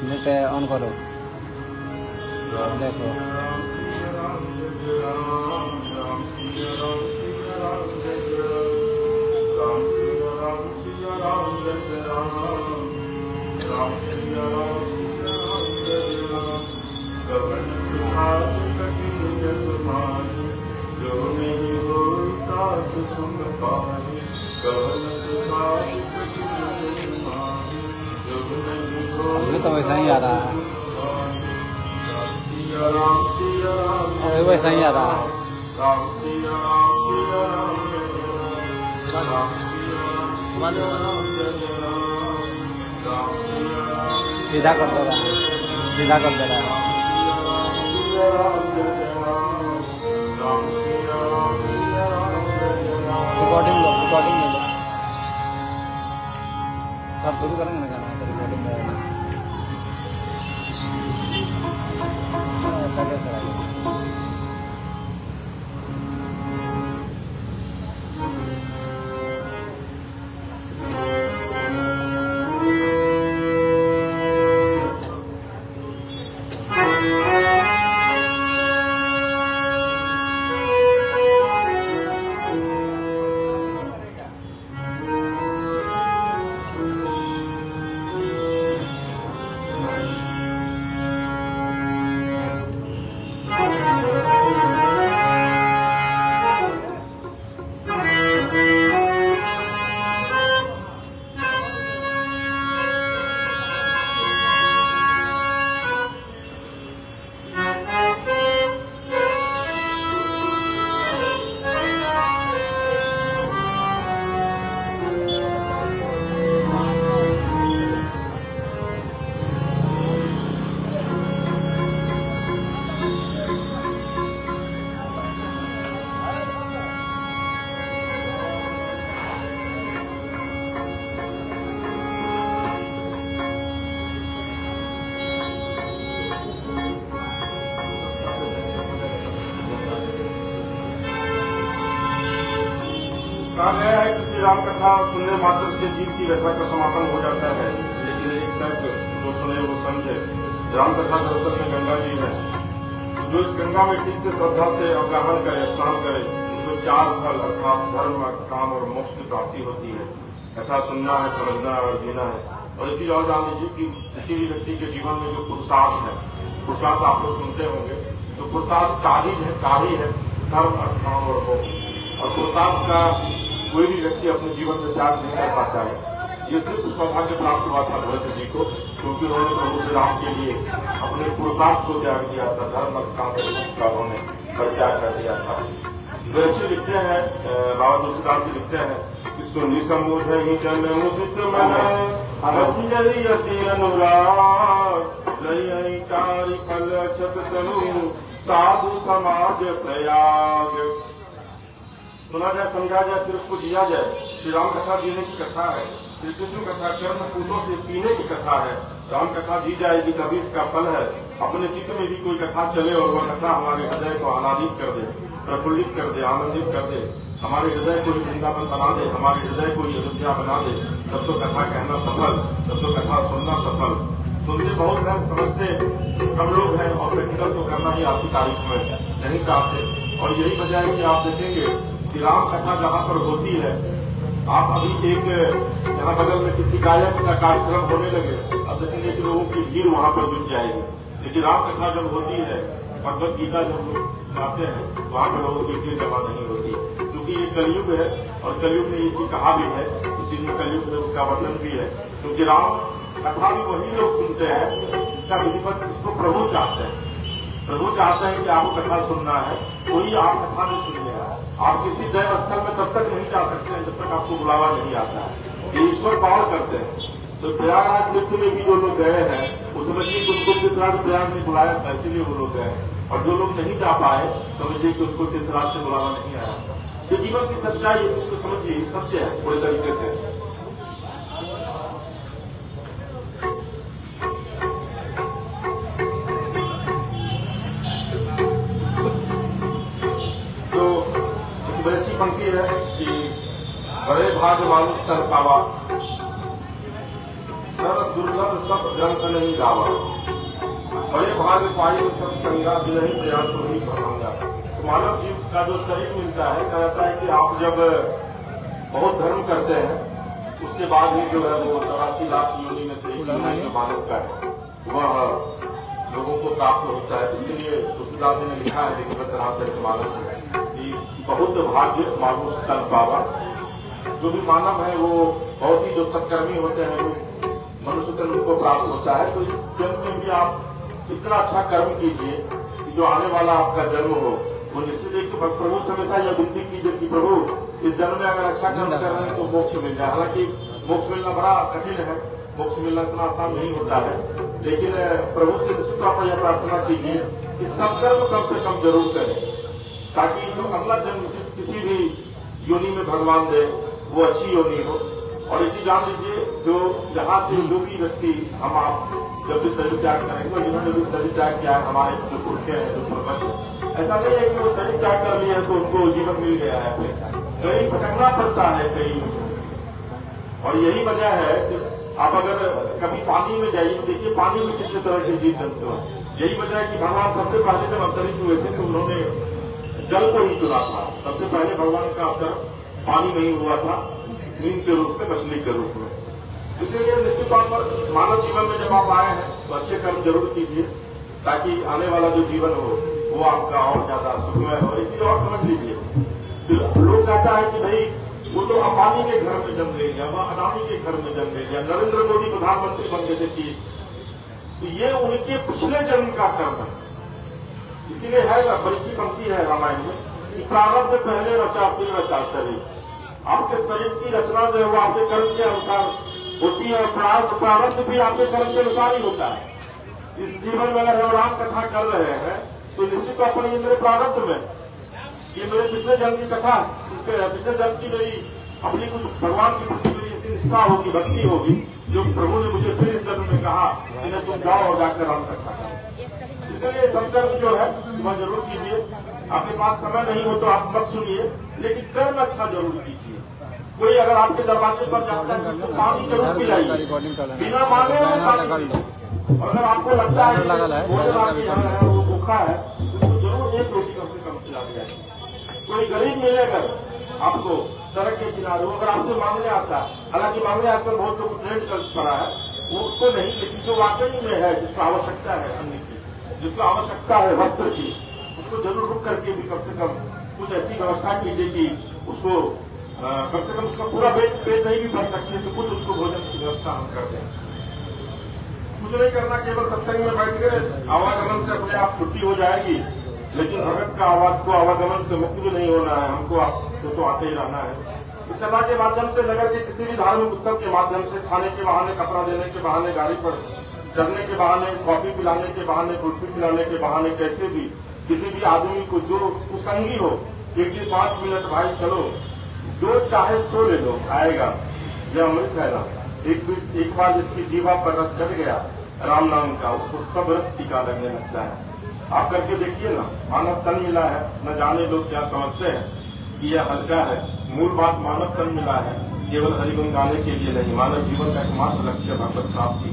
नेट ऑन करो, देखो अभी तो वैसा ही आ रहा है, अभी वैसा ही आ रहा है। सीधा कर दे रहा है, सीधा कर दे रहा है। रिकॉर्डिंग लो, रिकॉर्डिंग ले लो सर, शुरू करेंगे ना गाना तो रिकॉर्डिंग रहेगा। कहा गया है कि श्री राम कथा सुनने मात्र से जीव की व्यथा का समापन हो जाता है, लेकिन एक तर्क जो सुने वो समझे। राम कथा दरअसल में गंगा जी है, जो इस गंगा में ठीक से श्रद्धा से अवगाहन करे, स्नान करे, जो 4 फल अर्थात धर्म, काम और मोक्ष की प्राप्ति होती है। कथा सुनना है, समझना है और जीना है। और एक चीज और जान लीजिए कि किसी भी व्यक्ति के जीवन में जो पुरुषार्थ है, पुरुषार्थ आप लोग सुनते होंगे, तो पुरुषार्थ 4 ही है, धर्म, अर्थ, काम और मोक्ष। और पुरुषार्थ का कोई भी व्यक्ति अपने जीवन में त्याग नहीं कर पाता है। ये सिर्फ सौभाग्य प्राप्त हुआ था भरत जी को, क्योंकि उन्होंने प्रभु श्री राम के लिए अपने पुरुषार्थ को त्याग दिया था, धर्म का उन्होंने परित्याग कर दिया था। वैसे लिखते हैं बाबा तुलसीदास जी लिखते हैं कि सुनि समुझ ही जन मुदित मन अनुराग लई चारि फल छत तनु साधु समाज प्रयाग। सुना जाए, समझा जाए, फिर उसको जिया जाए। श्री राम कथा जीने की कथा है, श्री कृष्ण कथा कर्म पूतों से पीने की कथा है। राम कथा जी जाएगी तभी इसका फल है। अपने चित्त में भी कोई कथा चले और वह कथा हमारे हृदय को आनंदित कर दे, प्रफुल्लित कर दे, आनंदित कर दे, हमारे हृदय को वृंदावन बना दे, हमारे हृदय को अयोध्या बना दे, तब तो कथा कहना सफल, तब तो कथा सुनना सफल। सुनते बहुत हैं, समझते कम लोग हैं और प्रैक्टिकल तो करना ही आपकी तारीफ में नहीं चाहते। और यही वजह है कि आप देखेंगे कि राम कथा जहाँ पर होती है, आप अभी एक यहाँ बगल में किसी गायक का कार्यक्रम होने लगे, अब देखेंगे कि लोगों की भीड़ वहाँ पर जुट जाएगी। लेकिन राम कथा जब होती है, भगवत गीता जब लोग सुनाते हैं, वहाँ पर लोगों की भीड़ जमा नहीं होती, क्योंकि ये कलयुग है। और कलयुग में ये चीज कहा भी है, इसी में कलयुग में उसका वर्णन भी है, क्योंकि राम कथा भी वही लोग सुनते हैं जिसका विधिवत इसको प्रभु चाहते हैं। प्रभु चाहते हैं कि आपको कथा सुनना है, कोई आप कथा नहीं सुनिएगा। आप किसी दैव स्थल में तब तक नहीं जा सकते हैं जब तक आपको बुलावा नहीं आता है। ये ईश्वर पावर करते हैं। तो प्रयागराज तीर्थ में भी जो लोग गए हैं, उसमें भी उनको तीर्थराज प्रयाग ने बुलाया था, इसीलिए वो लोग गए। और जो लोग नहीं जा पाए, समझिए कि उनको तीर्थराज से बुलावा नहीं आया। ये जीवन की सच्चाई है, इसको समझिए, सत्य है पूरे तरीके से। ऐसी पंक्ति है कि बड़े भाग मानुष तर पावा, सर दुर्लभ सब ग्रंथ नहीं गावा, बड़े भाग पाई सब संगा नहीं प्रयास ही भंगा। तो मानव जीव का जो शरीर मिलता है, कहता है कि आप जब बहुत धर्म करते हैं, उसके बाद ही जो है वो 84 लाख योनि में से एक मानव का है, वह लोगों को प्राप्त होता है। इसलिए तुलसीदास जी ने लिखा है लेकिन मानस में कि बहुत भाग्य मानुष तन पावा। जो भी मानव है वो बहुत ही जो सत्कर्मी होते हैं, वो मनुष्य तन उनको प्राप्त होता है। तो इस जन्म में भी आप इतना अच्छा कर्म कीजिए कि जो आने वाला आपका जन्म हो वो निश्चित एक तो प्रभु से हमेशा यह विनती कीजिए कि प्रभु इस जन्म में अगर अच्छा कर्म कर रहे हैं तो मोक्ष मिल जाए। हालांकि मोक्ष मिलना बड़ा कठिन है, मोक्ष मिलना इतना आसान नहीं होता है, लेकिन प्रभु से निश्चित आप यह प्रार्थना कीजिए कि सत्कर्म कम से कम जरूर करें, ताकि जो अगला जन्म जिस किसी भी योनि में भगवान दे वो अच्छी योनि हो। और एक चीज जान लीजिए, जो यहाँ से जो भी व्यक्ति हम आप जब भी शरीर त्याग करेंगे, जिन्होंने भी शरीर त्याग किया है, हमारे जो पुरखे हैं, जो पूर्वज, ऐसा नहीं है कि वो शरीर त्याग कर लिया है तो उनको जीवन मिल गया है, कहीं भटकना पड़ता है कहीं। और यही वजह है कि आप अगर कभी पानी में जाइए, देखिए पानी में कितने तरह के जीव जंतु हैं। यही वजह है कि भगवान सबसे पहले जब अवतरित हुए थे तो उन्होंने जल को ही चुना था। सबसे पहले भगवान का अवतरण पानी में ही हुआ था, नीम के रूप में, मछली के रूप में। इसीलिए निश्चित तौर पर मानव जीवन में जब आप आए हैं तो अच्छे कर्म जरूर कीजिए, ताकि आने वाला जो जीवन हो वो आपका और ज्यादा सुखमय हो। एक चीज और समझ लीजिए, लोग कहता है कि भाई वो तो अंबानी के घर में जन्म ले लिया, वह अडानी के घर में जन्म ले लिया, नरेंद्र मोदी प्रधानमंत्री बन गए थे, तो ये उनके पिछले जन्म का कर्म है। इसीलिए है ना, बड़ी की पंक्ति है रामायण में कि प्रारब्ध पहले रचा फिर रचा शरीर। आपके शरीर की रचना जो है वो आपके कर्म के अनुसार होती है, और प्रारब्ध भी आपके कर्म के अनुसार ही होता है। इस जीवन में अगर हम राम कथा कर रहे हैं तो निश्चित अपने मेरे प्रारब्ध में, ये मेरे पिछले जन्म की कथा, इसके पिछले जन्म की मेरी अपनी कुछ भगवान की प्रति मेरी ऐसी निष्ठा होगी, भक्ति होगी, जो प्रभु ने मुझे फिर इस जन्म में कहा कि तुम जाओ और जाकर राम कथा करो। इसलिए संकल्प जो है वह जरूर कीजिए। आपके पास समय नहीं हो तो आप मत सुनिए, लेकिन कर्म अच्छा जरूर कीजिए। कोई अगर आपके दरवाजे पर जाता है तो पानी जरूर पिलाइए, बिना मांगे हुए पानी। और अगर आपको लगता है कि वो भूखा है, उसको जरूर एक रोटी कम से कम खिला दिया जाए। कोई गरीब मिलेगा आपको सड़क के किनारे, वो अगर आपसे मांगने आता है, हालांकि मांगने आजकल बहुत लोग ट्रेंड कर पड़ा है, वो उसको नहीं, लेकिन जो वाकई में है, जिसको आवश्यकता है अन्न की, जिसको आवश्यकता है वस्त्र की, उसको जरूर रुक करके भी कम से कम कुछ ऐसी व्यवस्था कीजिए कि उसको कम से कम उसका पूरा पेट नहीं भी भर सकती है तो कुछ उसको भोजन की व्यवस्था हम कर दें। कुछ नहीं करना, केवल सत्संग में बैठ गए, आवागमन से अपने आप छुट्टी हो जाएगी, लेकिन भगत का आवाज को आवागमन से मुक्त भी नहीं होना है, हमको आपको तो आते ही रहना है। इस सभा के माध्यम से, नगर के किसी भी धार्मिक उत्सव के माध्यम से, खाने के बहाने, कपड़ा देने के बहाने, गाड़ी पर चढ़ने के बहाने, कॉफी पिलाने के बहाने, कुल्फी पिलाने के बहाने, कैसे भी किसी भी आदमी को जो कुसंगी हो, एक दिन 5 मिनट भाई चलो, जो चाहे सो ले लो, आएगा। यह अमृत है ना, एक बार जिसकी जीवा पर रस चढ़ गया राम नाम का, उसको सब रस टीका लगने लगता है। आप करके देखिए ना, मानव तन मिला है, न जाने लोग क्या समझते हैं कि यह हल्का है। मूल बात मानव तन मिला है, केवल हरिगुण गाने के लिए नहीं। मानव जीवन का एकमात्र लक्ष्य भगवत प्राप्ति।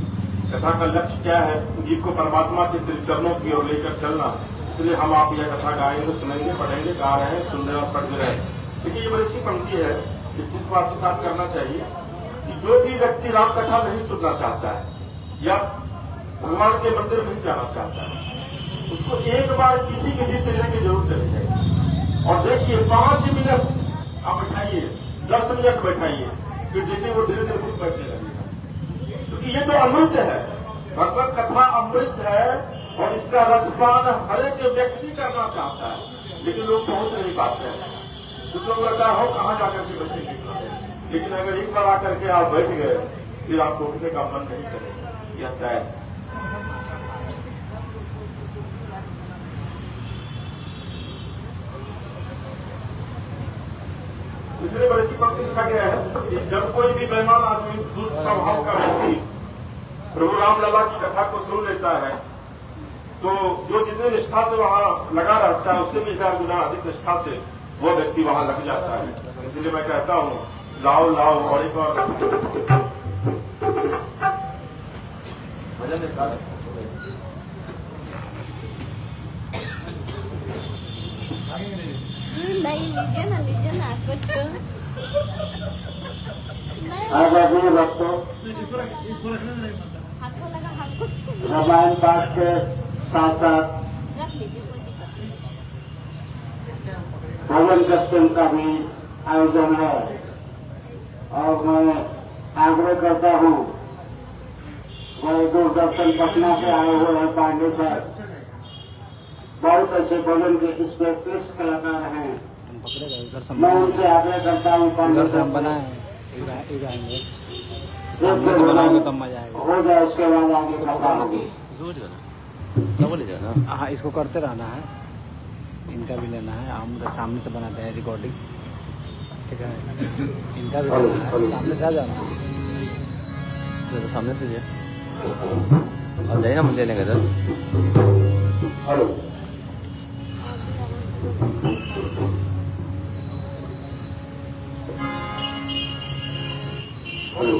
कथा का लक्ष्य क्या है? जीव को परमात्मा के श्री चरणों की ओर लेकर चलना। इसलिए हम आप यह कथा गाएंगे, सुनेंगे, पढ़ेंगे, गा रहे हैं, सुन रहे और पढ़ रहे हैं। देखिए ये बड़ी अच्छी पंक्ति है, जिसको आपके साथ करना चाहिए कि जो भी व्यक्ति राम कथा नहीं सुनना चाहता है या भगवान के मंदिर नहीं जाना चाहता है, उसको एक बार किसी विधि से लेके जरूर चले जाए और देखिए 5 मिनट आप बैठाइए, 10 मिनट बैठाइए, फिर देखिए वो धीरे धीरे खुद बैठने लगेगा। क्योंकि ये तो अमृत है, भगवत कथा अमृत है और इसका रसपान हर एक व्यक्ति करना चाहता है, लेकिन लोग पहुंच नहीं पाते हैं। कुछ लोग लगता हो कहाँ जाकर के बैठेंगे, लेकिन अगर एक बार आकर के आप बैठ गए फिर आपको उठने का मन नहीं करेगा, यह तय है। इसलिए बड़ी सी पंक्ति लिखा गया है कि जब कोई भी बेईमान आदमी, दुष्ट स्वभाव का व्यक्ति प्रभु रामलला की कथा को सुन लेता है, तो जो जितनी निष्ठा से वहां लगा रहता है उससे भी 1000 गुना अधिक निष्ठा से वो व्यक्ति वहां लग जाता है। इसलिए मैं कहता हूँ लाओ लाओ और एक बार भजन नहीं लीजिए ना कुछ रामायण पाठ के साथ साथ रख लीजिए, कोई दिक्कत नहीं। भवन कीर्तन का भी आयोजन है और मैं आग्रह करता हूँ, बड़े दूरदर्शन पटना से आए हुए हैं पांडे सर, बहुत अच्छे भोजन के स्पेशलिस्ट कलाकार हैं। पकड़ेगा इधर से मैं उनसे आग्रह करता हूँ इधर से हम बनाए आएंगे सामने से बनाएंगे तो मजा आएगा। हो जाए उसके बाद आगे कथा होगी। समझ गया ना, समझ गया ना। हाँ, इसको करते रहना है, इनका भी लेना है। हम सामने से बनाते हैं रिकॉर्डिंग, ठीक है। इनका भी लेना है, सामने से आ जाना। तो सामने से ये अब जाइए ना, हम ले लेंगे इधर। हेलो हेलो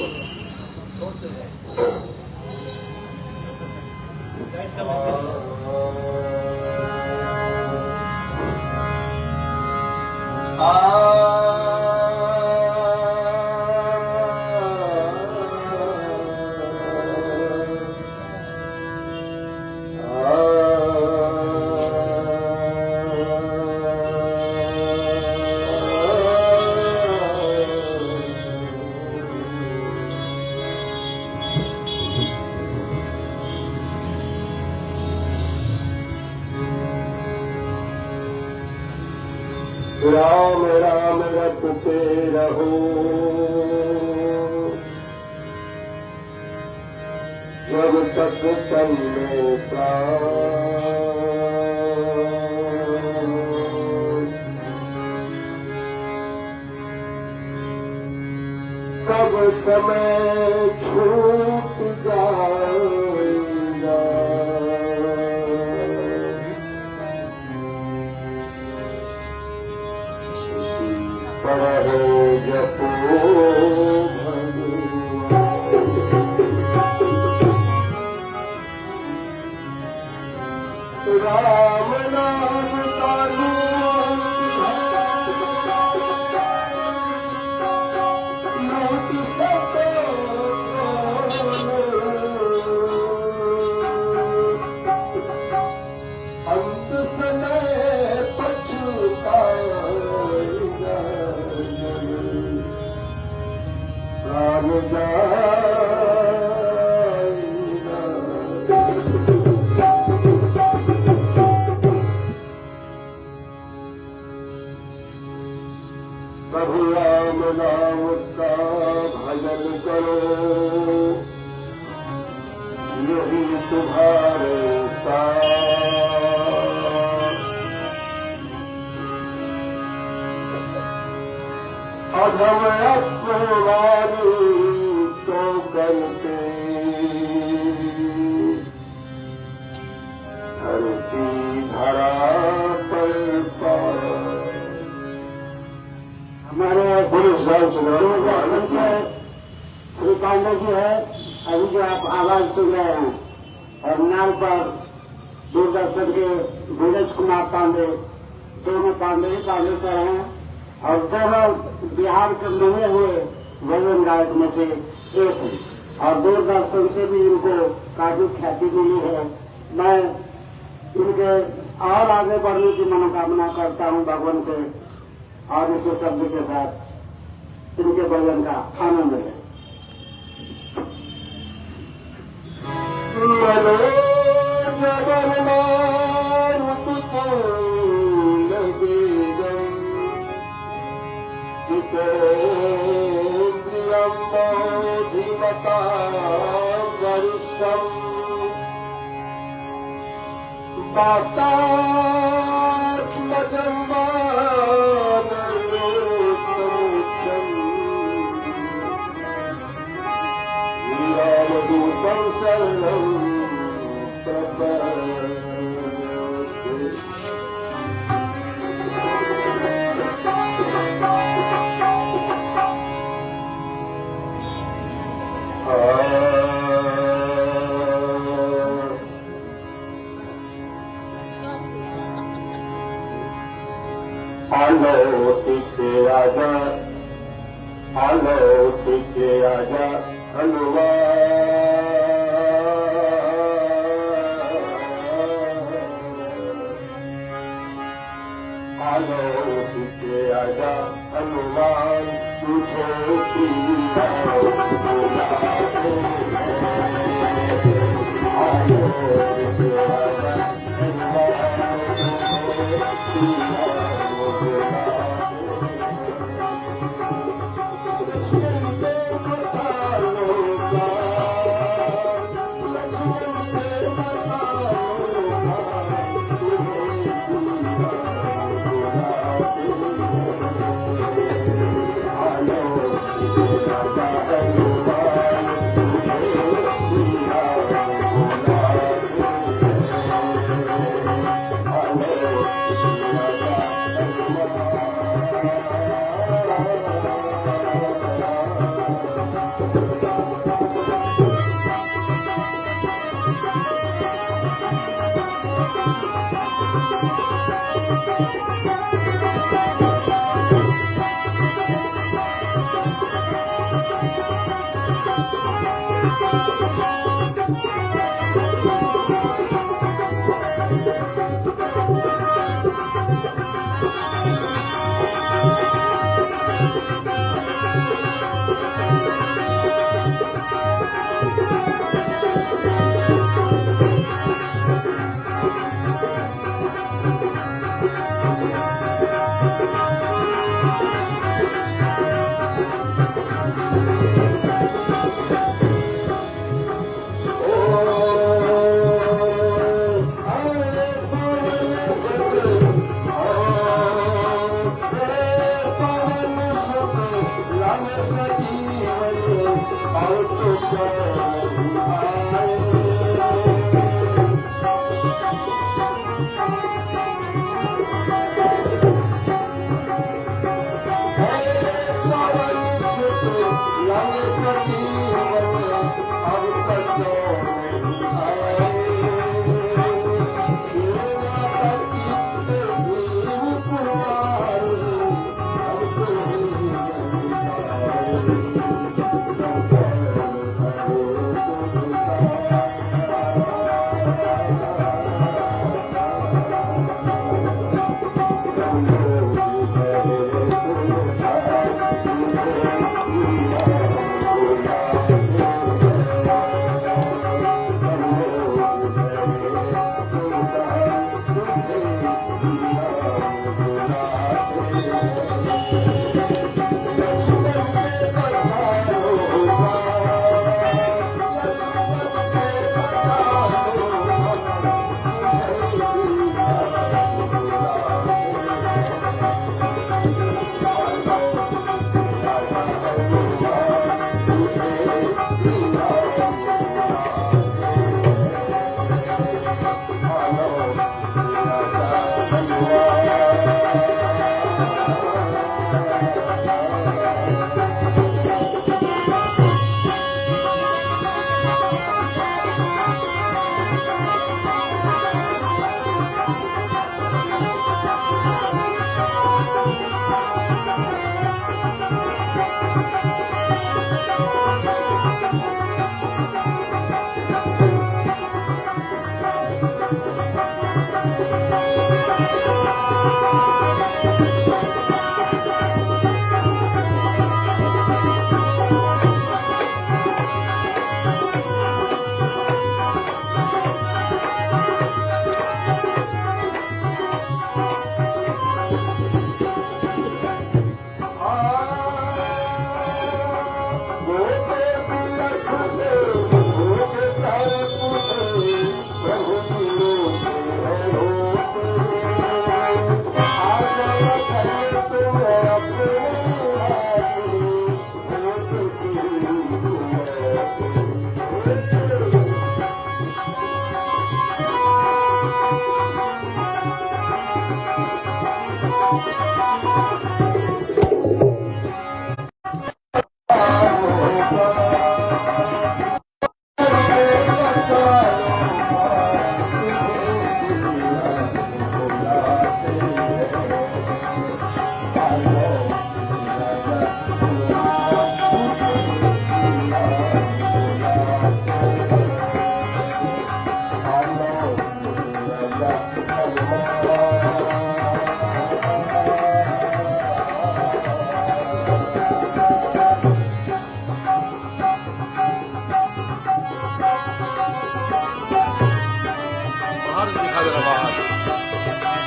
राम राम रटते रहो, जब तक तन में प्राण। सब समय छूट जाएगा, पढ़ो जपो भगवान। राम नाम तारू लूट सको अंत समय पछताएगा, प्राण जाएगा। प्रभु राम नाम का भजन करो, यही तुम्हारे साथ। अधम अपवादी तो करते धरती धरा पर हमारे गुरु साहब से श्री पांडे जी है। अभी जो आप आवाज सुन रहे हैं, और नाल पर दूरदर्शन के धीरज कुमार पांडे, दोनों पांडे ही पांडे से हैं, और दोनों बिहार के बने हुए भजन गायक में से एक है, और दूरदर्शन से भी इनको काफी ख्याति मिली है। मैं इनके और आगे बढ़ने की मनोकामना करता हूं भगवान से, और इस शब्द के साथ इनके भजन का आनंद है। धीमता वरिष्ठम् वीरावधूतं शरणं प्रपद्ये। अलौकिक राजा, अलौकिक राजा हनुमान। अलौकिक राजा हनुमान, तुझे अलौकिक राजा हनुमान। बाहर दिखा दे रहा बाहर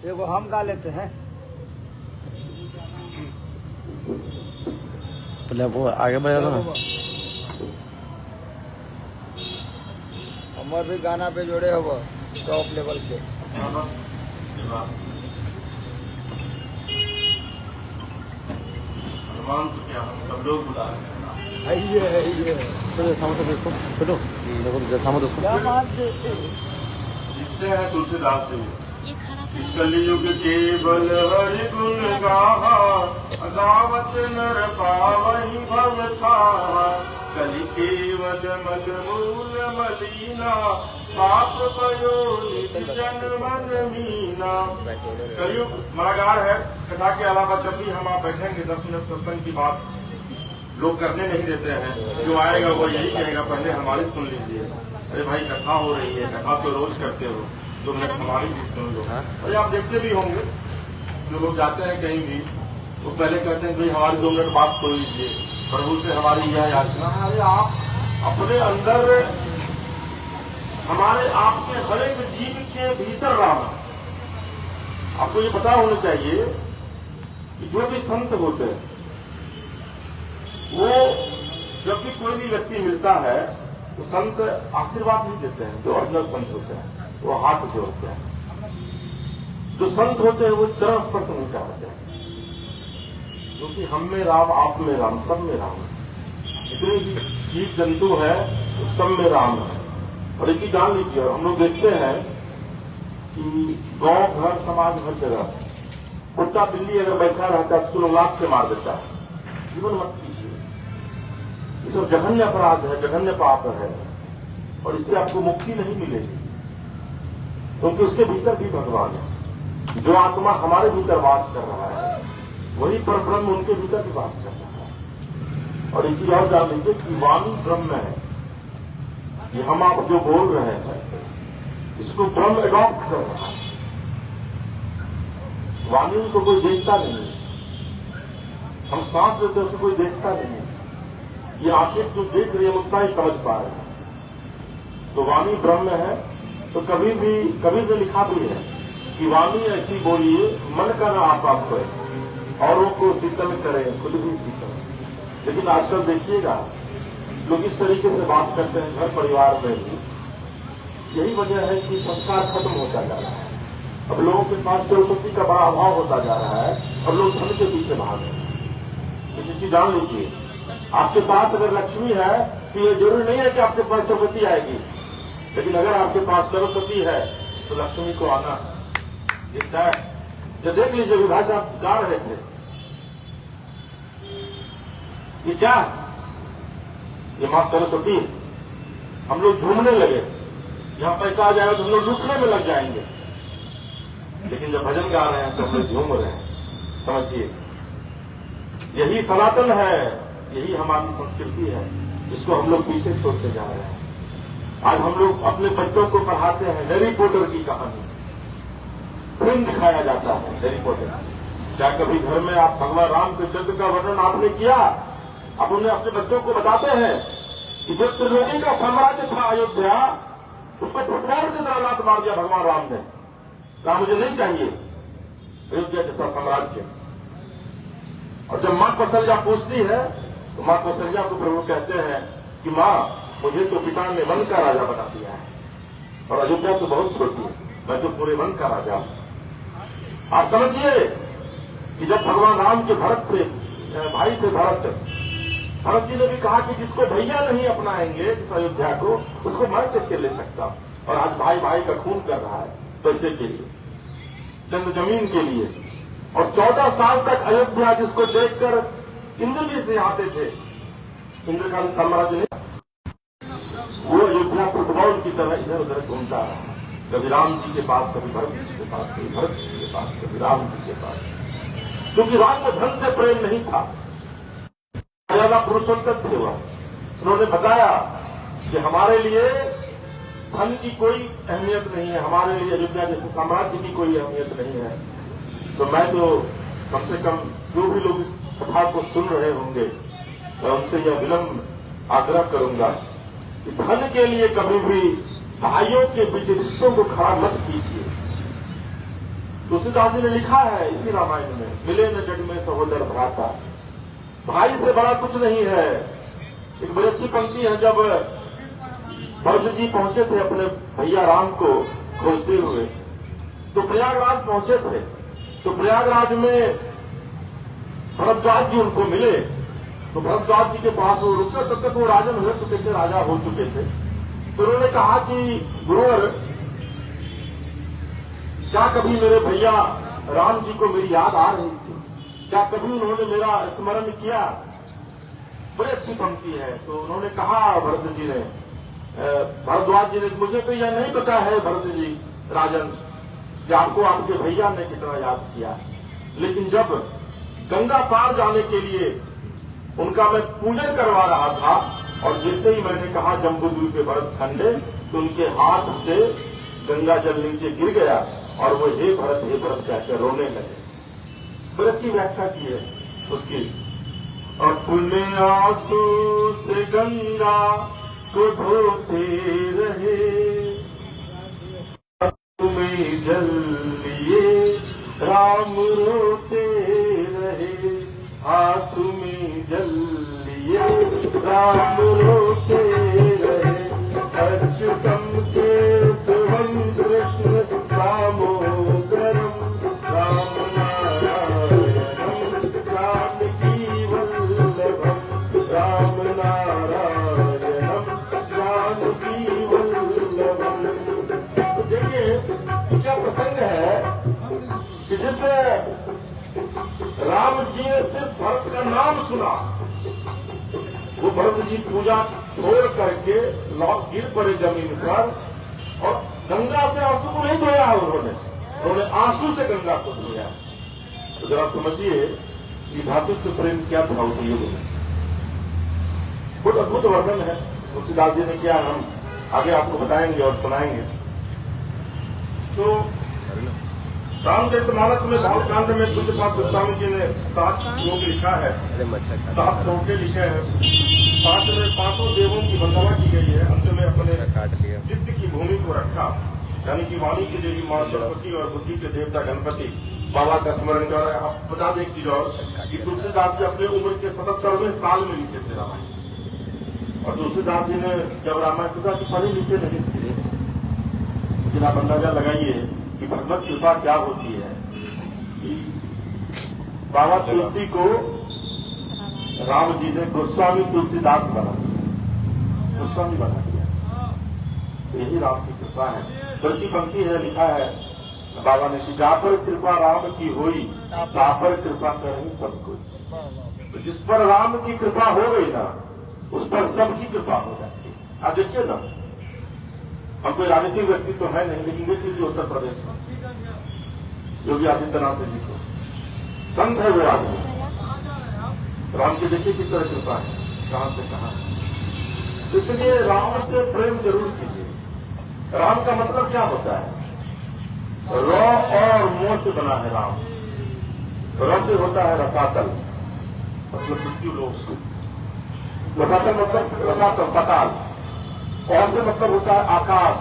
देखो हम गा लेते हैं। पहले वो आगे बढ़ेगा ना। हमारे भी गाना पे जोड़े हो टॉप लेवल के। हनुमान तो क्या हम सब लोग बुला रहे हैं। है ये तो थामो तो देखो छोटो देखो थामो तो उसको क्या मानते जिससे है तुलसीदास जी ये खराब इस कलयुग केवल हरि गुण गाहा गावत नर पावहि भव थाहा कलि केवल मद मूल मलीना पाप पयो निधि जन मन मीना। कलयुग मरागार है। कथा के अलावा जब भी हम आप बैठेंगे 10 मिनट सत्संग की बात लोग करने नहीं देते हैं। जो आएगा वो यही कहेगा पहले हमारी सुन लीजिए। अरे भाई कथा हो रही है, कथा तो रोज करते हो, 2 मिनट हमारी भी सुन लो। और आप देखते भी होंगे जो लोग जाते हैं कहीं भी वो पहले कहते हैं भाई हमारी 2 मिनट बात सुन लीजिए, प्रभु से हमारी यह याचना। अरे आप अपने अंदर हमारे आपके हर एक जीव के भीतर राम। आपको ये पता होना चाहिए कि जो भी संत होते हैं वो जब भी कोई भी व्यक्ति मिलता है तो संत आशीर्वाद नहीं देते हैं। जो ओरिजिनल संत होते हैं वो हाथ जोड़ते हैं। जो संत होते हैं वो चरण स्पर्श नहीं करते हैं, क्योंकि हम में राम, आप में राम, सब में राम। जितने भी जीव जंतु है वो सब में राम है। और एक ही जान लीजिए, हम लोग देखते हैं कि गांव घर समाज हर जगह कुत्ता बिल्ली अगर बैठा रहता है तो लोग लात से मार देता है। जीवन मत कीजिए, ये सब जघन्य अपराध है, जघन्य पाप है और इससे आपको मुक्ति नहीं मिलेगी, क्योंकि उसके भीतर भी भगवान है। जो आत्मा हमारे भीतर वास कर रहा है वही परब्रह्म उनके भीतर भी वास कर रहा है। और एक चीज और जान लीजिए कि वाणी ब्रह्म है। ये हम आप जो बोल रहे हैं इसको ब्रह्म एडॉप्ट कर रहा है। वाणी को कोई देखता नहीं है, हम सांस लेते हैं उसको कोई देखता नहीं है। ये आंखें जो देख रही है उतना ही समझ पा रहे हैं। तो वाणी ब्रह्म है। तो कभी ने लिखा भी है कि वाणी ऐसी बोलिए मन का ना आप करे, औरों को शीतल करें खुद भी शीतल। लेकिन आजकल देखिएगा लोग इस तरीके से बात करते हैं घर परिवार में भी। यही वजह है कि संस्कार खत्म होता जा रहा है। अब लोगों के पास सरस्वती का बड़ा अभाव होता जा रहा है और लोग धन के पीछे भाग रहे हैं। लेकिन चीज जान लीजिए, आपके पास अगर लक्ष्मी है तो ये जरूरी नहीं है कि आपके पास सरस्वती आएगी, लेकिन अगर आपके पास सरस्वती है तो लक्ष्मी को आना दिखता है। जो देख लीजिए विभाषा गा रहे थे, ये क्या ये मां सरस्वती है। हम लोग झूमने लगे, यहाँ पैसा आ जाएगा तो हम लोग लूटने में लग जाएंगे, लेकिन जब भजन गा रहे हैं तो हम लोग झूम रहे हैं। समझिए, यही सनातन है, यही हमारी संस्कृति है, जिसको हम लोग पीछे छोड़ते जा रहे हैं। आज हम लोग अपने बच्चों को पढ़ाते हैं हैरी पॉटर की कहानी, फिल्म दिखाया जाता है हैरी पॉटर। क्या कभी घर में आप भगवान राम के चरित्र का वर्णन आपने किया? आप उन्हें अपने बच्चों को बताते हैं कि जो त्रिलोकी का साम्राज्य था अयोध्या, उसको फुटबॉल की तरह लात मार दिया भगवान राम ने। कहा मुझे नहीं चाहिए अयोध्या जैसा साम्राज्य। और जब मां कौशल्या पूछती है तो मां कौशल्या को प्रभु कहते हैं कि मां, मुझे तो पिता ने वन का राजा बना दिया है और अयोध्या तो बहुत छोटी है, मैं तो पूरे वन का राजा हूं। आप समझिए कि जब भगवान राम के भरत थे, भाई थे भरत जी ने भी कहा कि जिसको भैया नहीं अपनाएंगे इस अयोध्या को, उसको मैं कैसे ले सकता। और आज भाई भाई का खून कर रहा है पैसे के लिए, चंद जमीन के लिए। और 14 साल तक अयोध्या जिसको देखकर इंद्र भी से आते थे, इंद्र का साम्राज्य नहीं, वो अयोध्या फुटबॉल की तरह इधर उधर घूमता रहा। कभी राम जी के पास, कभी भरत जी के पास, कभी भरत जी के पास, कभी राम जी के पास, क्योंकि राम को धन से प्रेम नहीं था, ज्यादा पुरुषोत्तम थे वह। उन्होंने बताया कि हमारे लिए धन की कोई अहमियत नहीं है, हमारे लिए अयोध्या जैसे साम्राज्य की कोई अहमियत नहीं है। तो मैं तो कम से कम जो भी लोग इस कथा को सुन रहे होंगे, मैं उनसे यह विनम्र आग्रह करूंगा कि धन के लिए कभी भी भाइयों के बीच रिश्तों को खराब मत कीजिए। तुलसीदास जी ने लिखा है इसी रामायण में, मिले न जग में सहोदर भ्राता, भाई से बड़ा कुछ नहीं है। एक बड़ी अच्छी पंक्ति है, जब भरत जी पहुंचे थे अपने भैया राम को खोजते हुए, तो प्रयागराज पहुंचे थे। तो प्रयागराज में भरद्वाज जी उनको मिले, तो भरद्वाज जी के पास वो रुके, तब तक वो राजन हो चुके थे, राजा हो चुके थे। तो उन्होंने कहा कि गुरुवर, क्या कभी मेरे भैया राम जी को मेरी याद आ रही थी? क्या कभी उन्होंने मेरा स्मरण किया? बड़ी अच्छी पंक्ति है। तो उन्होंने कहा भरत जी ने, भरद्वाज जी ने, मुझे तो यह नहीं पता है भरत जी राजन कि आपको आपके भैया ने कितना याद किया, लेकिन जब गंगा पार जाने के लिए उनका मैं पूजन करवा रहा था और जैसे ही मैंने कहा जम्बूद्वीप पे भरत खंडे, तो उनके हाथ से गंगा जल नीचे गिर गया और वो हे भरत कहकर रोने लगे। बड़ी अच्छी व्याख्या की है उसकी। अपने आंसू से गंगा को धोते रहे, तुम्हें जल लिए राम रोते रहे, हाथ में जल लिए राम रोते रहे, अच्युतम केशवम कृष्ण दामोदरम राम नारायणम जानकी वल्लभम, राम नारायणम जानकी वल्लभम। तो देखिए क्या प्रसंग है कि जिससे राम जी ने सिर्फ भरत का नाम सुना, वो भरत जी पूजा छोड़ करके लौट गिर पड़े जमीन पर और गंगा से आंसू को नहीं धोया है उन्होंने आंसू से गंगा को धोया। तो जरा समझिए कि भातृत्व प्रेम क्या था उस युग में। बहुत अद्भुत वर्णन है तुलसीदास जी ने किया, हम आगे आपको बताएंगे और सुनाएंगे। तो रामचरितमानस में भावकांड में पूज्यपाद गोस्वामी जी ने 7 श्लोक लिखा है, 7 श्लोके लिखे हैं। 5 में 5 देवों की वंदना की गई है। अंत में अपने चित्त की भूमि को रखा, यानी कि वाणी की देवी मां सरस्वती और बुद्धि के देवता गणपति बाबा का स्मरण कर रहे हैं। आप बता दें एक चीज और कि तुलसीदास जी अपने उम्र के 77वें साल में लिखे थे रामायण। और तुलसीदास जी ने जब रामायण तुलसीदास जी पढ़े लिखे नहीं थे, लेकिन आप अंदाजा लगाइए कि भगवत कृपा क्या होती है कि बाबा तुलसी को राम जी ने गोस्वामी तुलसीदास बना दिया, गोस्वामी बना दिया। तो यही राम की कृपा है। बड़ी पंक्ति है, लिखा है बाबा ने कि जा पर कृपा राम की हुई, ता पर कृपा करें सब कोई। तो जिस पर राम की कृपा हो गई ना, उस पर सबकी कृपा हो जाती है। आप देखिए ना, हम कोई राजनीतिक व्यक्ति तो है नहीं, लेकिन देखिए कि उत्तर प्रदेश में योगी आदित्यनाथ जी को संत है वो आदमी, राम की देखिए किस तरह कृपा है, कहां से कहां। इसलिए राम से प्रेम जरूर कीजिए। राम का मतलब क्या होता है? र और मोह से बना है राम। र से होता है रसातल, मतलब मृत्यु लोग। रसातल मतलब रसातल पताल। और से मतलब होता है आकाश,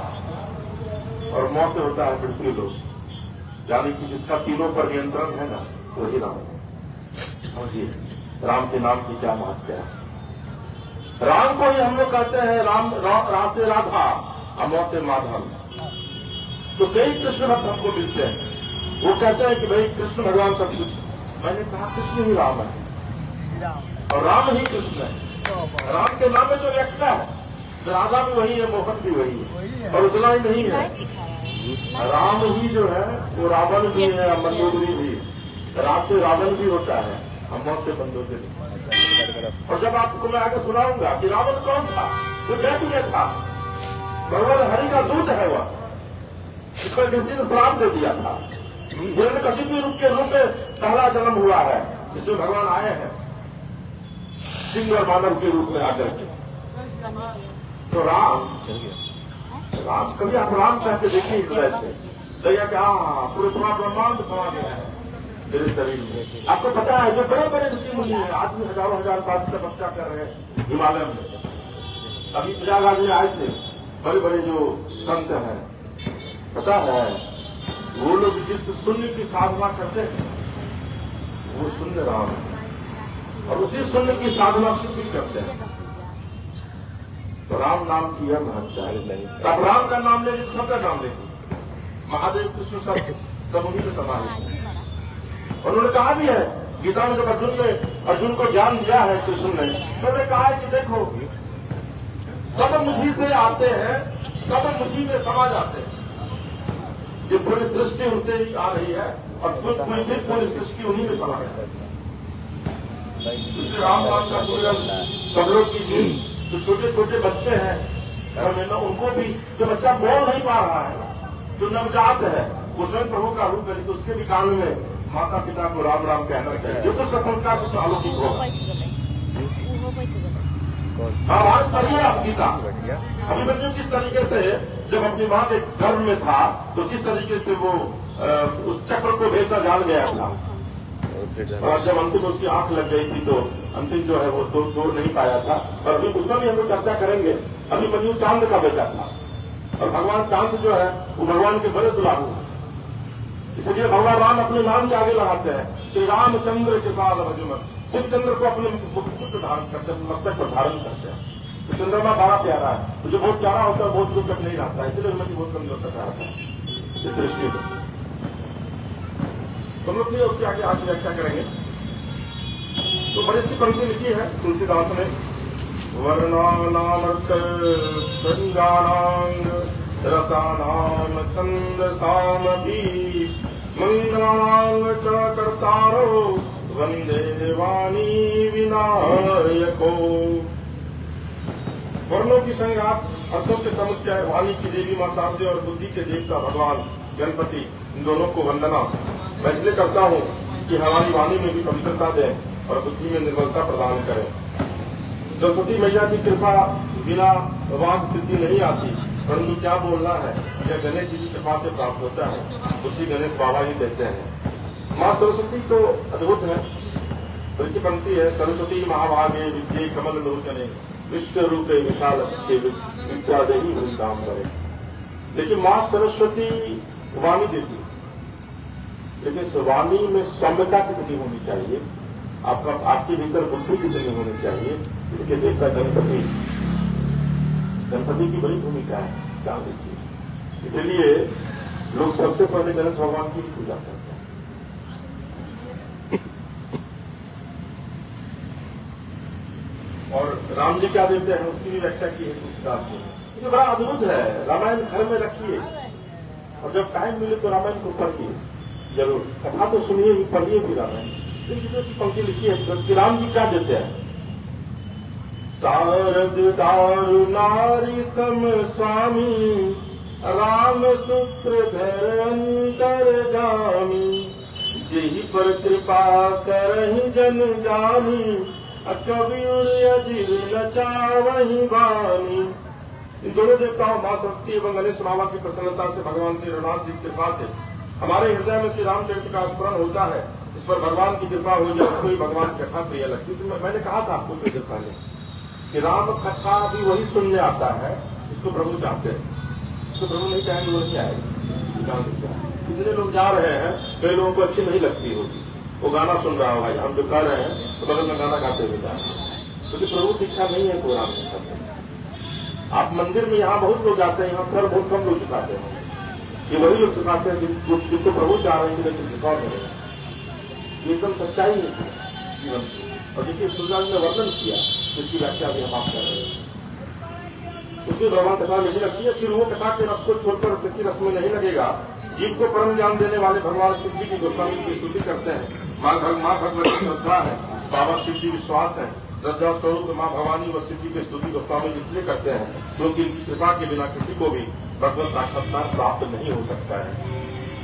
और मोह से होता है मृत्यु लोग, यानी कि जिसका तीनों पर नियंत्रण है ना, वही राम है। समझिए राम के नाम की क्या महत्व है। राम को ही हम लोग कहते हैं रा से राधा, अमो से माधव। तो कई कृष्ण भक्त हमको मिलते हैं, वो कहते हैं कि भाई कृष्ण भगवान सब कुछ। मैंने कहा कृष्ण ही राम है और राम ही कृष्ण है। राम के नाम में जो व्याख्या है, राधा भी वही है, मोहन भी वही है। और उतना ही नहीं है, राम ही जो है वो रावण भी है, मंदोदरी भी। राम से रावण भी होता है, अमो से मंदोदरी। और जब आपको मैं आगे सुनाऊंगा कि रावण कौन था, वो जय था, भगवान हरि का दूत है वह, इस पर किसी ने श्राप दे दिया था। जिन्होंने किसी भी रूप के रूप में पहला जन्म हुआ है, जिसमें भगवान आए हैं सिंह और मानव के रूप में आकर। तो राम कभी आप राम कहते देखिए हृदय से, दया क्या पूरे पूरा ब्रह्मांड समा गया है मेरे शरीर में। आपको पता है जो बड़े बड़े ऋषि मुनि हैं, आज भी हजारों हजार साल से तपस्या कर रहे हैं हिमालय में। अभी प्रयागराज में आए थे बड़े बड़े जो संत हैं, पता है वो लोग जिस शून्य की साधना करते हैं वो शून्य राम है, और उसी शून्य की साधना शुद्ध करते हैं। तो राम नाम की यह महत्व है। अब राम का नाम ले, सबका नाम ले, महादेव कृष्ण सब उन्हीं में समाहित है। उन्होंने कहा भी है गीता में, जब अर्जुन को ज्ञान दिया है कृष्ण ने, तो उन्होंने कहा है कि देखो सब मुझी से आते हैं, सब मुझी में समा जाते हैं। ये पूरी सृष्टि उनसे ही आ रही है और पूरी सृष्टि उन्हीं में समा है। इसलिए राम नाम का पूजन सब लोग कीजिए। जो छोटे छोटे बच्चे हैं घर में ना, उनको भी, जो बच्चा बोल नहीं पा रहा है, जो नवजात है, वो स्वयं प्रभु का रूप है, तो उसके भी कान में माता पिता को राम राम कहना चाहिए, जो उसका संस्कार कुछ अलौकिक होगा। हाँ, आज पढ़िए आप गीता। अभिमन्यु किस तरीके से जब अपनी मां के गर्भ में था, तो किस तरीके से वो उस चक्र को भेजता जान गया था, और जब अंतिम उसकी आंख लग गई थी तो अंतिम जो है वो तोड़ नहीं पाया था। और अभी उसमें भी हम लोग चर्चा करेंगे। अभिमन्यु चांद का बेटा था, और भगवान चांद जो है वो भगवान के बड़े दुलारू हैं। इसलिए भगवान राम अपने नाम के आगे लगाते हैं, श्री रामचंद्र के साथ भजमन। शिवचंद्र को अपने मुकुट धारण करते हैं, मस्तक पर धारण करते हैं। तो चंद्रमा बड़ा प्यारा है, तो जो बहुत प्यारा होता है बहुत दूर तक नहीं रहता है, इसलिए उन्हें बहुत कमजोर तक आता है इस दृष्टि में। हम लोग भी उसके आगे आज व्याख्या करेंगे। तो बड़ी अच्छी पंक्ति लिखी है तुलसीदास ने, वर्णानामर्थ संज्ञानांग रसानाम छंदसामपि मंगलांग च कर्तारो वंदे वाणी विनायको। वर्णों की संज्ञात, अर्थों के समुच्चय, वाणी की देवी मां शारदे और बुद्धि के देवता भगवान गणपति, इन दोनों को वंदना मैं इसलिए करता हूँ कि हमारी वाणी में भी पवित्रता दें और बुद्धि में निर्मलता प्रदान करें। सरस्वती मैया की कृपा बिना वाक सिद्धि नहीं आती, परंतु क्या बोलना है, यह गणेश जी की कृपा से प्राप्त होता है। बुद्धि गणेश बाबा ही देते हैं। माँ सरस्वती तो अद्भुत है। बल्कि पंक्ति है, सरस्वती महाभागे विद्ये कमल लोचने विश्व रूपे विशाल विद्यादेवी वृंदाम करे। लेकिन माँ सरस्वती वाणी देती, लेकिन इस वाणी में सौम्यता कितनी होनी चाहिए, आपके भीतर बुद्धि कितनी होनी चाहिए, इसके देवता गणपति की बड़ी भूमिका है। क्या देखिए, इसलिए लोग सबसे पहले गणेश भगवान की पूजा करते हैं। और राम जी क्या देते हैं उसकी भी व्याख्या की है तुलसीदास ने। ये बड़ा अद्भुत है। रामायण घर में रखिए और जब टाइम मिले तो रामायण को पढ़िए जरूर। कथा तो सुनिए भी, पढ़िए भी रामायण। लेकिन जो पंक्ति लिखी है कि राम जी क्या देते हैं, शारद दारु नारी सम स्वामी राम सूत्रधर अंतर्जामी जेहि पर कृपा करहि जन जानी कवि अजिर नचावहि वाणी। इन दोनों देवताओं मां सरस्वती एवं गणेश मामा की प्रसन्नता से भगवान श्री रघुनाथ जी की कृपा से हमारे हृदय में श्री रामचरित्र का स्मरण होता है। इस पर भगवान की कृपा हो जाए उसको ही भगवान की कथा प्रिय लगती है। मैंने कहा था आपको कुछ देर पहले कि राम कथा भी वही सुनने आता है इसको प्रभु चाहते हैं। इसको प्रभु नहीं चाहेंगे वो नहीं आएगा। कितने लोग जा रहे हैं, कई लोगों को अच्छी नहीं लगती होगी, वो गाना सुन रहा हो भाई हम जो कर रहे हैं तो बगल में गाना गाते हुए जा रहे हैं, क्योंकि प्रभु की इच्छा नहीं है कोई राम कथा से। आप मंदिर में यहाँ बहुत लोग जाते हैं, यहाँ सर बहुत कम लोग चुकाते हैं। ये वही लोग चुकाते हैं जिनको प्रभु चाह रहे हैं कि लेकिन रिकॉर्ड करेगा। ये एकदम सच्चाई है जीवन की। और देखिए तुलसीदास ने वर्णन किया जिसकी व्याख्या भी हम आप कर रहे हैं। उसकी भगवान कथा नहीं लगती है, फिर वो कथा के रस को छोड़कर किसी रस में नहीं लगेगा। जीव को परम ज्ञान देने वाले भगवान शिव जी की गोस्वामी की स्तुति करते हैं। माँ भगवती श्रद्धा है, बाबा शिव जी विश्वास है। श्रद्धा स्वरूप माँ भवानी व शिव जी की स्तुति गोस्वामी इसलिए करते हैं क्योंकि कृपा के बिना किसी को भी भगवत साक्षात्कार प्राप्त नहीं हो सकता है।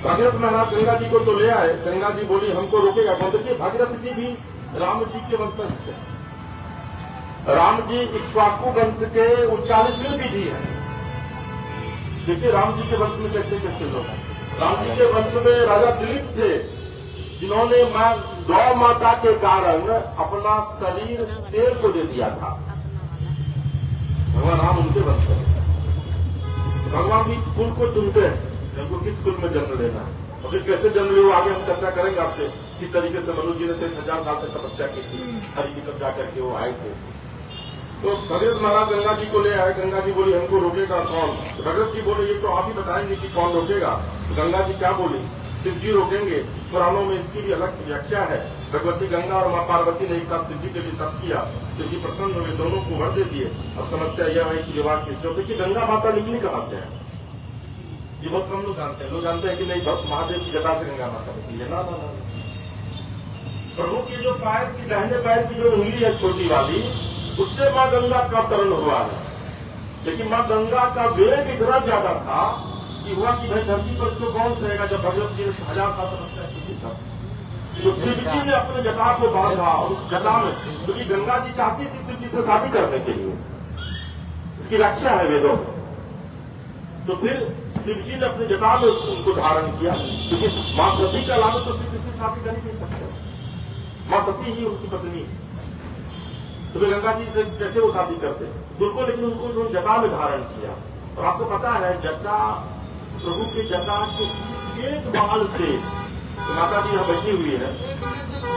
भागीरथ महाराज गंगा जी को तो ले आए, गंगा जी बोली हमको रोकेगा कौन? देखिए भागीरथ जी भी राम जी के वंशज थे। राम जी इक्ष्वाकु वंश के 39वें विधि है। देखिए राम जी के वंश में कैसे कैसे लोग हैं। राम जी के वंश में राजा दिलीप थे जिन्होंने गौ माता के कारण अपना शरीर शेर को दे दिया था। भगवान राम उनके वंश है। भगवान भी कुल को चुनते हैं उनको किस कुल में जन्म लेना है और फिर कैसे जन्म ले वो आगे हम चर्चा करेंगे आपसे। किस तरीके से मनु जी ने 1000 साल तक तपस्या की थी, हरि की तब जाकर के वो आए थे। तो भगीरथ महाराज गंगा जी को ले आए। गंगा जी बोली हमको रोकेगा कौन? तो भगीरथ जी बोले ये तो आप ही बताएंगे कि कौन रोकेगा। तो गंगा जी क्या बोली? शिव जी रोकेंगे। पुराणों में इसकी भी अलग व्याख्या है। भगवती गंगा और मां पार्वती ने एक साथ शिव जी के लिए तप किया। शिव जी प्रसन्न हुए, दोनों को वर दे दिए। अब समस्या यह है कि विवाह किससे होती है? गंगा माता निकली कहाँ से है? ये बहुत कम लोग जानते हैं। लोग जानते हैं कि नहीं भक्त महादेव की जटा से गंगा माता निकली है। ना प्रभु की जो पैर की दाहिने पैर की जो उंगली है छोटी वाली, उससे मां गंगा का अवतरण हुआ है। लेकिन मां गंगा का वेग इतना ज्यादा था कि हुआ कि भाई धरती पर उसको कौन सहेगा जब भगवत जी ने 1000 साल तपस्या की था। तो शिव जी ने अपने जटा को बांधा और उस जटा में, क्योंकि गंगा जी चाहती थी शिव जी से शादी करने के लिए, इसकी व्याख्या है वेदों में। तो फिर शिव जी ने अपने जटा में उनको धारण किया, क्योंकि मां सती के अलावा तो शिव जी से शादी कर ही नहीं सकते। मां सती ही उनकी पत्नी है। तो वे गंगा जी से कैसे वो शादी करते उनको, लेकिन उनको जटा में धारण किया। और आपको पता है जटा, प्रभु के जटा के एक बाल से, तो माता जी यहाँ बैठी हुई है,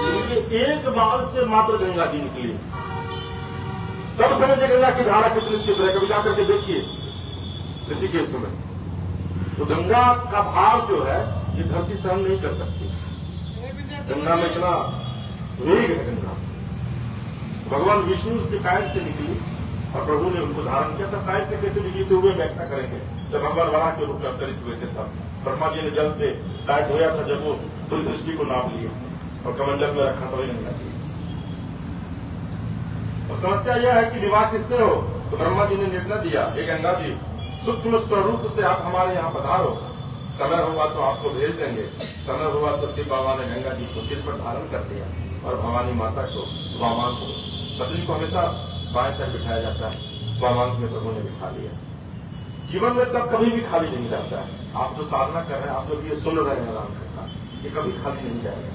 उनके एक बाल से मात्र गंगा जी निकली। तब समझे गंगा की धारा कितनी तीव्र है। कभी जाकर के देखिए ऋषिकेश में, तो गंगा का भाव जो है ये धरती सहन नहीं कर सकती। गंगा में इतना वेग है। गंगा भगवान विष्णु के पैर से निकली और प्रभु ने उनको धारण किया था। पैर से कैसे निकली तो हुए व्याख्या करेंगे। जब भगवान वराह के रूप में अवतरित हुए थे तब ब्रह्मा जी ने जल से पैर धोया था, जब वो पूरी सृष्टि को नाप लिया और कमंडल में रखा तो वही गंगा जी। और समस्या यह है कि विवाह किससे हो? तो ब्रह्मा जी ने निर्णय दिया, हे गंगा जी सूक्ष्म स्वरूप से आप हमारे यहाँ पधारो, समय हुआ तो आपको भेज देंगे। समय हुआ तो शिव बाबा ने गंगा जी को सिर पर धारण कर दिया और भवानी माता को, वामांग को, पत्नी को हमेशा बाएं साइड बिठाया जाता है, वामांग में प्रभु ने बिठा लिया। जीवन में तब कभी भी खाली नहीं जाता है। आप जो साधना कर रहे हैं, आप लोग ये सुन रहे हैं राम कथा, ये कभी खाली नहीं जाएगा।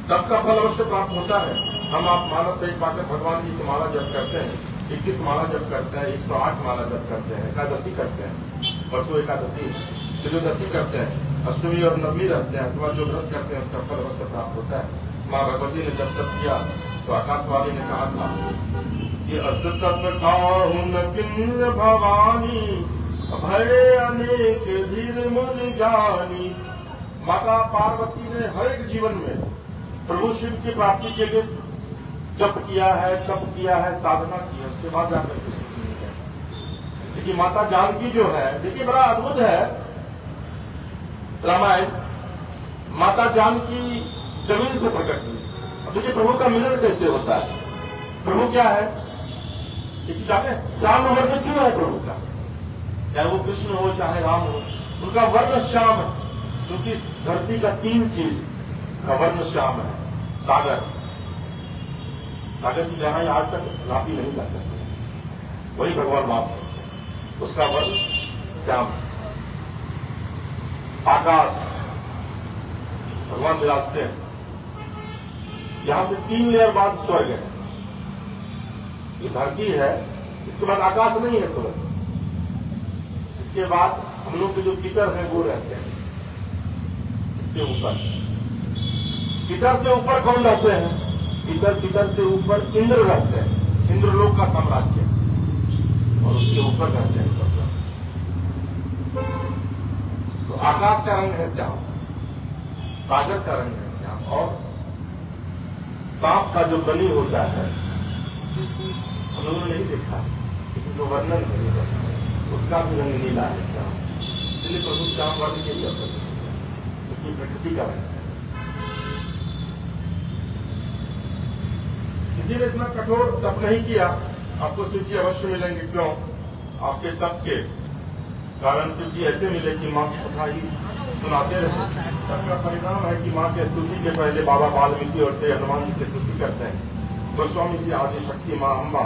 तब का फल अवश्य प्राप्त होता है। हम आप मानव से पाकर भगवान जी की माला जप करते हैं, 21 माला जप करते हैं, 108 माला जप करते हैं, एकादशी करते हैं, परसों एकादशी, त्रियोदशी करते हैं, अष्टमी और नवमी रहते हैं, अथवा जो व्रत करते हैं उसका फल अवश्य प्राप्त होता है। माँ भगवती ने जब तक किया तो आकाशवाणी ने कहा था कि असतत किन्न भवानी भय अनेक धीर मुनि ज्ञानी। माता पार्वती ने हर एक जीवन में प्रभु शिव की प्राप्ति के लिए जप किया है, तप किया है, साधना की है, उसके बाद जाकर के सीखी है। लेकिन माता जानकी जो है, देखिए बड़ा अद्भुत है रामायण। माता जानकी जमीन से प्रकट हुई। अब देखिए प्रभु का मिलन कैसे होता है। प्रभु क्या है? लेकिन जाने श्याम वर्ण क्यों है प्रभु का? चाहे वो कृष्ण हो चाहे राम हो, उनका वर्ण श्याम है, क्योंकि इस धरती का 3 चीज का वर्ण श्याम है। सागर, सागर की जहां आज तक नापी नहीं कर सकते, वही भगवान वास करते हैं, उसका वर्ण श्याम। आकाश, भगवान विराजते हैं, यहां से 3 लेयर बाद स्वर्ग है। ये धरती है, इसके बाद आकाश नहीं है तुरंत। इसके बाद हम लोग के जो पितर हैं वो रहते हैं इससे ऊपर। पितर से ऊपर कौन रहते हैं? पितर से ऊपर इंद्र रहते हैं, इंद्रलोक का साम्राज्य, और उसके ऊपर रहते हैं ब्रह्मा। तो आकाश का रंग है श्याम, सागर का रंग है श्याम, और सांप का जो बलि होता है हम लोगों ने नहीं देखा, लेकिन जो वर्णन है उसका भी रंग नीला है श्याम। इसलिए प्रभु श्याम वर्ण के लिए क्योंकि प्रकृति का रंग है। किसी ने इतना कठोर तप नहीं किया, आपको शिव जी अवश्य मिलेंगे। क्यों? आपके तप के कारण शिव जी ऐसे मिले कि मां की कथा ही सुनाते रहे। तब का परिणाम है कि मां के स्तुति के पहले बाबा वाल्मीकि और से हनुमान जी की स्तुति करते हैं। गोस्वामी जी आदि शक्ति मां अम्बा,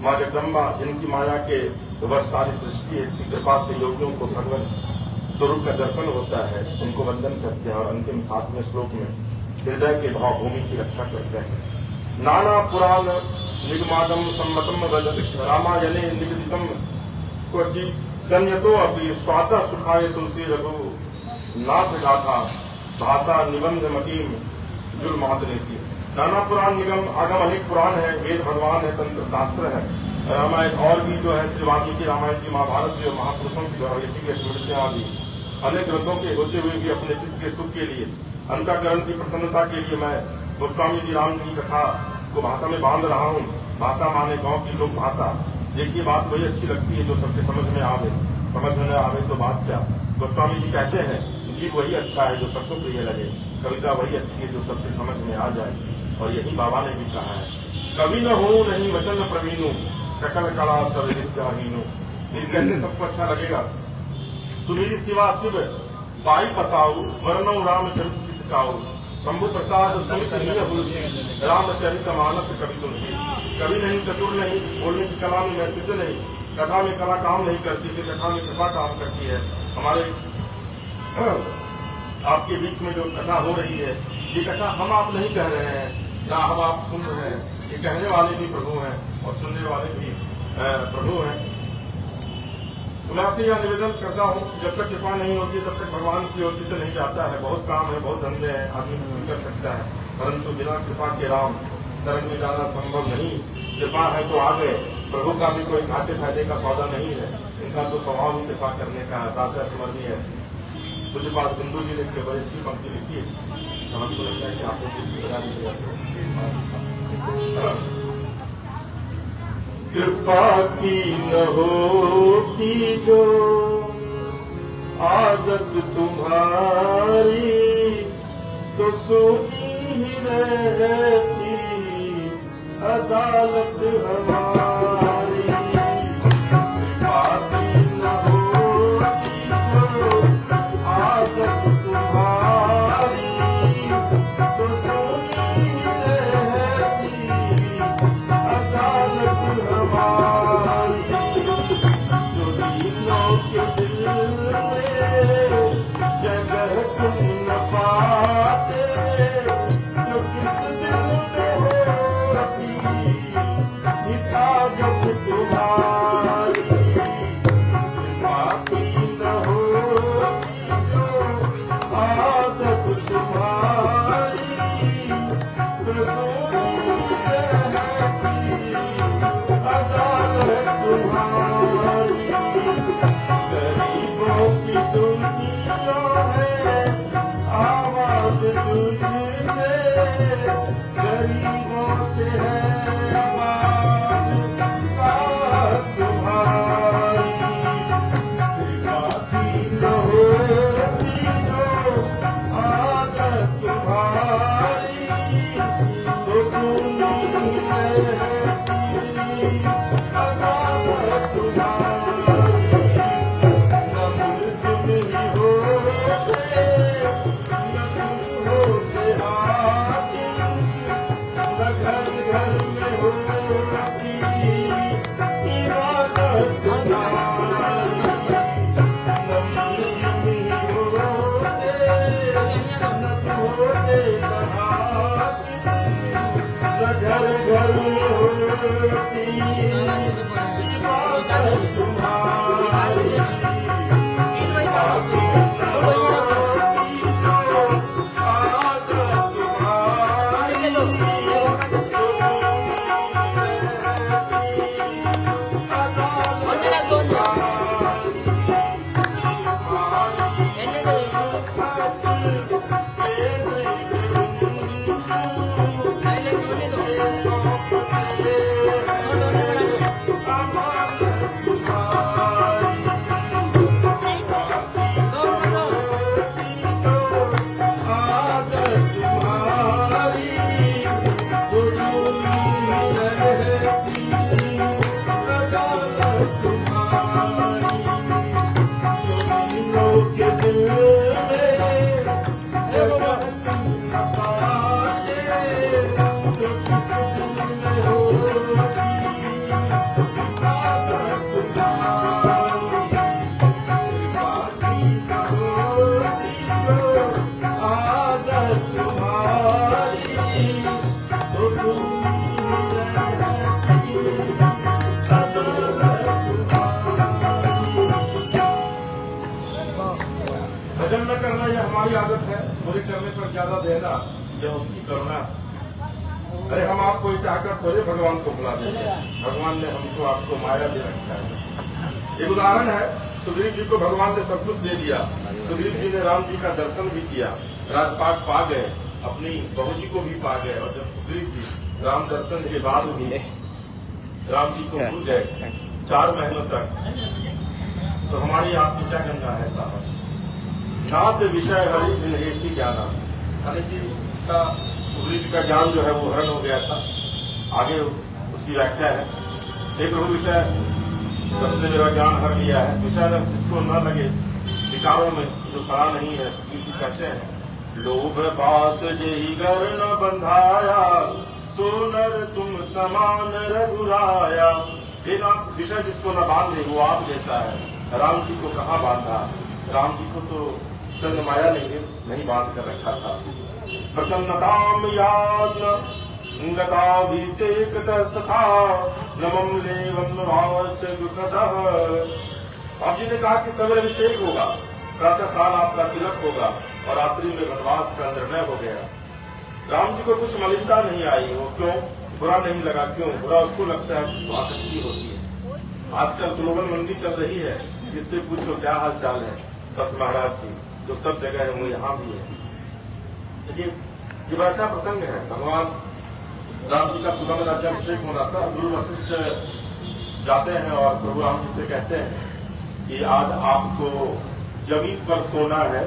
मां जगदम्बा, जिनकी माया के वश सारी सृष्टि है, इसकी कृपा से योगियों को भगवान स्वरूप का दर्शन होता है, उनको वंदन करते हैं और अंतिम 7वें श्लोक में हृदय के भाव भूमि की रक्षा करते हैं। नाना पुराण निगमादम सम्मतम वद रामायणे निगदितम क्वचि गण्यतो अपि स्वाता सुखाय तुलसी रघु नाथ गाथा भाषा निबंध मतीम जुल महातनेती। नाना पुराण निगम आगम, अनेक पुराण है, वेद भगवान है, तंत्र शास्त्र है, रामायण और भी जो है श्री वाल्मीकि रामायण की, महाभारत जो महापुरुषों की भगवती के स्मृतियां आदि अनेक ग्रंथों के होते हुए भी अपने चित्त के सुख के लिए, अंतःकरण की प्रसन्नता के लिए मैं गोस्वामी जी राम जी की कथा को भाषा में बांध रहा हूँ। भाषा माने गांव की लोक भाषा। देखिए, बात वही अच्छी लगती है जो सबके समझ में आवे, समझ में न आवे तो बात क्या। गोस्वामी जी कहते हैं जीव वही अच्छा है जो सबको प्रिय लगे, कविता वही अच्छी है जो सबके समझ में आ जाए, और यही बाबा ने भी कहा है, कवि न हो नहीं वचन प्रवीणु सकल कला सब विद्याहीनु। ये कहते सबको अच्छा लगेगा। सुमेरी सिवा शिव बाई पसाऊ वर्णो रामचरित चाऊ शंभु प्रसाद सुमित रामचरित मानस कवि तुलसी। कवि नहीं, चतुर नहीं, बोलने की कला में मैं सिद्ध नहीं, कथा में कला काम नहीं करती, फिर कथा में कृपा काम करती है। हमारे आपके बीच में जो कथा हो रही है, ये कथा हम आप नहीं कह रहे हैं, ना हम आप सुन रहे हैं, ये कहने वाले भी प्रभु हैं और सुनने वाले भी प्रभु हैं। तो मैं आपसे यह निवेदन करता हूँ, जब तक कृपा नहीं होती तब तक भगवान की ओर चित्त नहीं जाता है। बहुत काम है, बहुत धंधे हैं, आदमी कुछ कर सकता है, परंतु बिना कृपा के राम शरण में जाना संभव नहीं। कृपा है तो आ गए, प्रभु का भी कोई घाटे फायदे का सौदा नहीं है, इनका तो स्वभाव ही कृपा करने का दाता स्मरणीय है। मुझे पास सिंधु जी ने बड़ी अच्छी पंक्ति लिखी है, तो हमको लगता है कि आपको कृपा की न होती जो आदत तुम्हारी, तो सुनी ही रहती अदालत हमारी। कृपा की न होती जो आदत तुम्हारी, तो सुनी ही रहती अदालत हमारी। जो दीनों के दिल में जगह तुम न पाते, जो किस दिल में होती हिफाजत तुम्हारी। बाकी न होती जो आदत तुम्हारी, तो सुनी रहती अदालत भजन न करना यह हमारी आदत है, बुरे करने पर ज्यादा देना यह उनकी करुणा। अरे हम आपको चाहकर थोड़े भगवान को बुला देंगे, भगवान ने हमको आपको माया दे रखा है। एक उदाहरण है, सुग्रीव जी को भगवान ने सब कुछ दे दिया। सुग्रीव जी ने राम जी का दर्शन भी किया, राजपाट पा गए, अपनी बहू जी को भी पा गए। और जब सुग्रीव जी राम दर्शन के बाद भी राम जी को भूल गए 4 महीनों तक, तो हमारी आपकी क्या गंगा है साहब। नाथ विषय हरि दिन ऐसी ज्ञाना, हरि जी का सुग्रीव जी का ज्ञान जो है वो हरण हो गया था। आगे उसकी व्याख्या है, एक विषय सबसे मेरा ज्ञान हर लिया है। विषय जिसको न लगे विकारों में जो सड़ा नहीं है, सुग्रीव कहते हैं लोभ पास जही गर न बंधाया, सोनर तुम समान रघुराया। विषय जिसको न बांधे वो आप लेता है। राम जी को कहाँ बांधा, राम जी को तो संग माया नहीं बांध कर रखा था। प्रसन्नताम याद गताभिषेक तथा नमम लेवम भावस्य दुखदः। आप जी ने कहा कि सवेरे अभिषेक होगा, प्रातः काल आपका तिलक होगा और रात्रि में वनवास का निर्णय हो गया। राम जी को कुछ मलिनता नहीं आई, वो क्यों बुरा नहीं लगा, क्यों बुरा उसको लगता है जिसको आसक्ति होती है। आजकल ग्लोबल मंदी चल रही है, जिससे पूछो क्या हाल चाल है, बस महाराज जी जो सब जगह है वो यहाँ भी है। देखिए ये बड़ा अच्छा प्रसंग है। भगवान राम जी का सुबह में राज्याभिषेक होना था। गुरु वशिष्ठ जाते हैं और प्रभु राम जी से कहते हैं कि आज आपको जमीन पर सोना है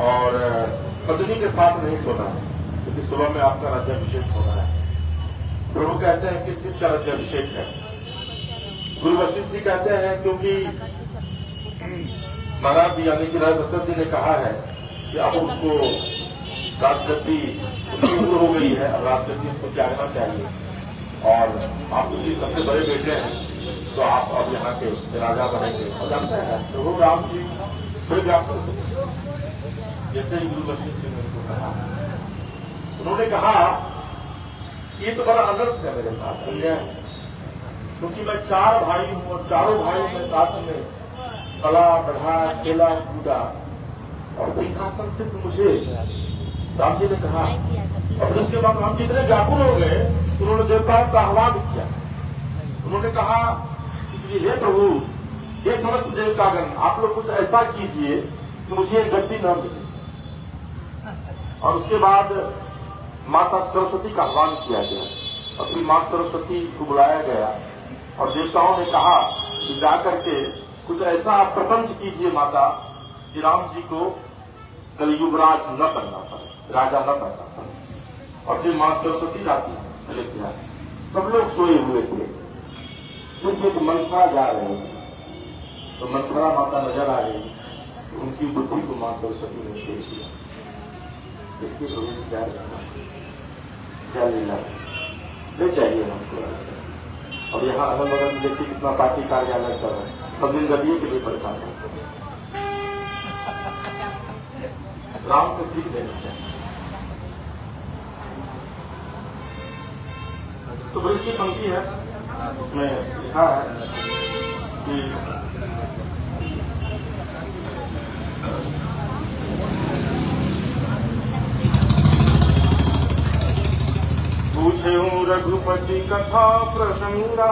और पत्नी के साथ नहीं सोना है, क्योंकि सुबह में आपका राज्याभिषेक होना है। प्रभु कहते हैं किस चीज का राज्याभिषेक है। गुरु वशिष्ठ जी कहते हैं क्योंकि महाराज जी यानी कि राजा दशरथ जी ने कहा है कि अब उसको राजगद्दी उम्र हो गई है, अब राजगद्दी उसको त्यागना चाहिए और आप उसी सबसे बड़े बेटे हैं, तो आप अब यहाँ के राजा बनेंगे। और जानते हैं प्रभु राम जी बड़े व्यापक, जैसे ही गुरु वशिष्ठ जी ने उनको कहा, उन्होंने कहा ये तो बड़ा अनर्थ है मेरे साथ, अन्याय, क्योंकि मैं 4 भाई हूं और चारों भाई में साथ में पला बढ़ा खेला कूदा और सिंहासन सिर्फ मुझे। राम जी ने कहा, और उसके बाद राम जी इतने व्याकुल हो गए, उन्होंने देवताओं का आह्वान किया। उन्होंने कहा कि हे प्रभु, ये समस्त देवतागण आप लोग कुछ ऐसा कीजिए कि मुझे गद्दी न मिले। और उसके बाद माता सरस्वती का आह्वान किया गया और फिर मां सरस्वती को बुलाया गया और देवताओं ने कहा कि जाकर के कुछ ऐसा आप प्रपंच कीजिए माता कि राम जी को कल युवराज न बनना पड़े, राजा न बनना पड़े। और फिर मां सरस्वती जाती है, सब लोग सोए हुए थे, सिर्फ एक मंथरा जा रहे थे, तो मंथरा माता नजर आ गई, तो उनकी बुद्धि को मां सरस्वती ने दे दिया। देखिए प्रभु क्या लीला ले चाहिए हमको। और यहाँ अगल बगल में देखिए कितना पार्टी कार्यालय सब है, सब दिन गलिए के लिए परेशान है। राम से सीख देना चाहिए। तो बड़ी सी पंक्ति है, उसमें लिखा है कि पूछे हूँ रघुपति कथा प्रसंगा,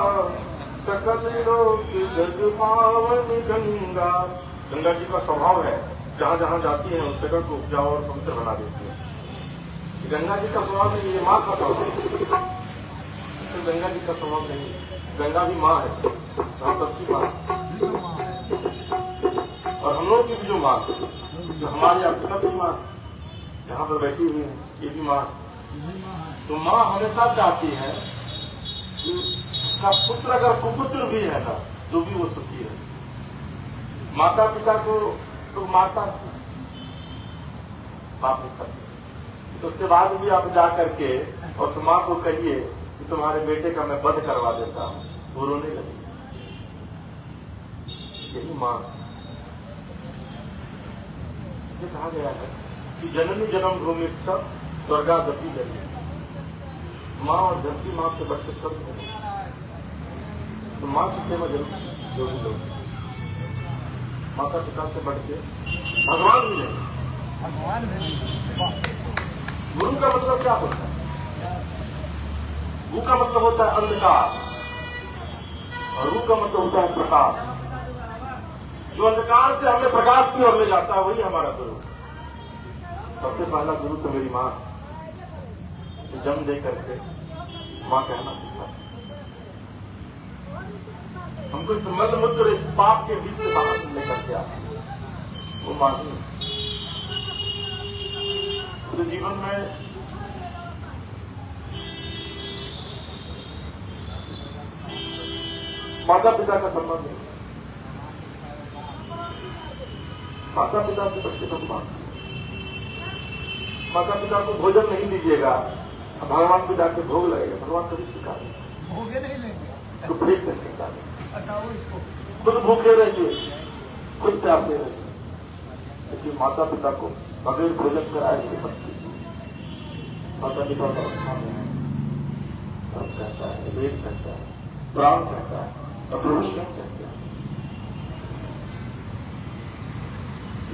सकल लोक जग पावन गंगा। गंगा जी का स्वभाव है, जहाँ जहाँ जाती है उस जगह को उपजाऊ और पवित्र बना देती है। गंगा जी का स्वभाव नहीं, ये माँ का स्वभाव है। तो गंगा जी का स्वभाव नहीं, गंगा भी माँ है, सबकी माँ। और हम लोग की भी जो माँ, जो हमारी आपकी सबकी माँ यहाँ पर बैठी हुई है, ये भी माँ। तो माँ हमेशा चाहती है कि उसका पुत्र अगर कुपुत्र भी है ना, तो भी वो सुखी है। माता पिता को तो माता बाप नहीं सकते, तो उसके बाद भी आप जा करके और उस माँ को कहिए कि तुम्हारे बेटे का मैं वध करवा देता हूँ, वो रोने लगी। यही माँ, ये कहा गया है कि जननी जन्म भूमि स्वर्गादपि जननी। माँ और धरती माँ से बढ़ के सब है। तो माँ की सेवा जरूर जो भी लोग, माता पिता से बढ़ के भगवान भी नहीं। गुरु का मतलब क्या होता है? गु का मतलब होता है अंधकार और रू का मतलब होता है प्रकाश। जो अंधकार से हमें प्रकाश की ओर ले जाता है वही हमारा गुरु। सबसे पहला गुरु तो मेरी माँ, जन्म दे करके माँ कहना सीखा। हमको इस मलमूत्र इस पाप के बीच से बाहर लेकर के आया वो माँ ही। तो जीवन में माता पिता का संबंध है, माता पिता से बच्चे सम्मान। माता पिता को भोजन नहीं दीजिएगा, भगवान को जाके भोग लगेगा, भगवान कभी स्वीकार भोगे नहीं लेंगे तो प्रेम कर सकता है। बताओ इसको। खुद भूखे रहिए, खुद प्यासे रहिए, लेकिन माता पिता को बगैर भोजन कराए हुए बच्चे माता पिता का स्थान है। कहता है, वेद कहता है, पुराण कहता है, अपरोषण कहता है।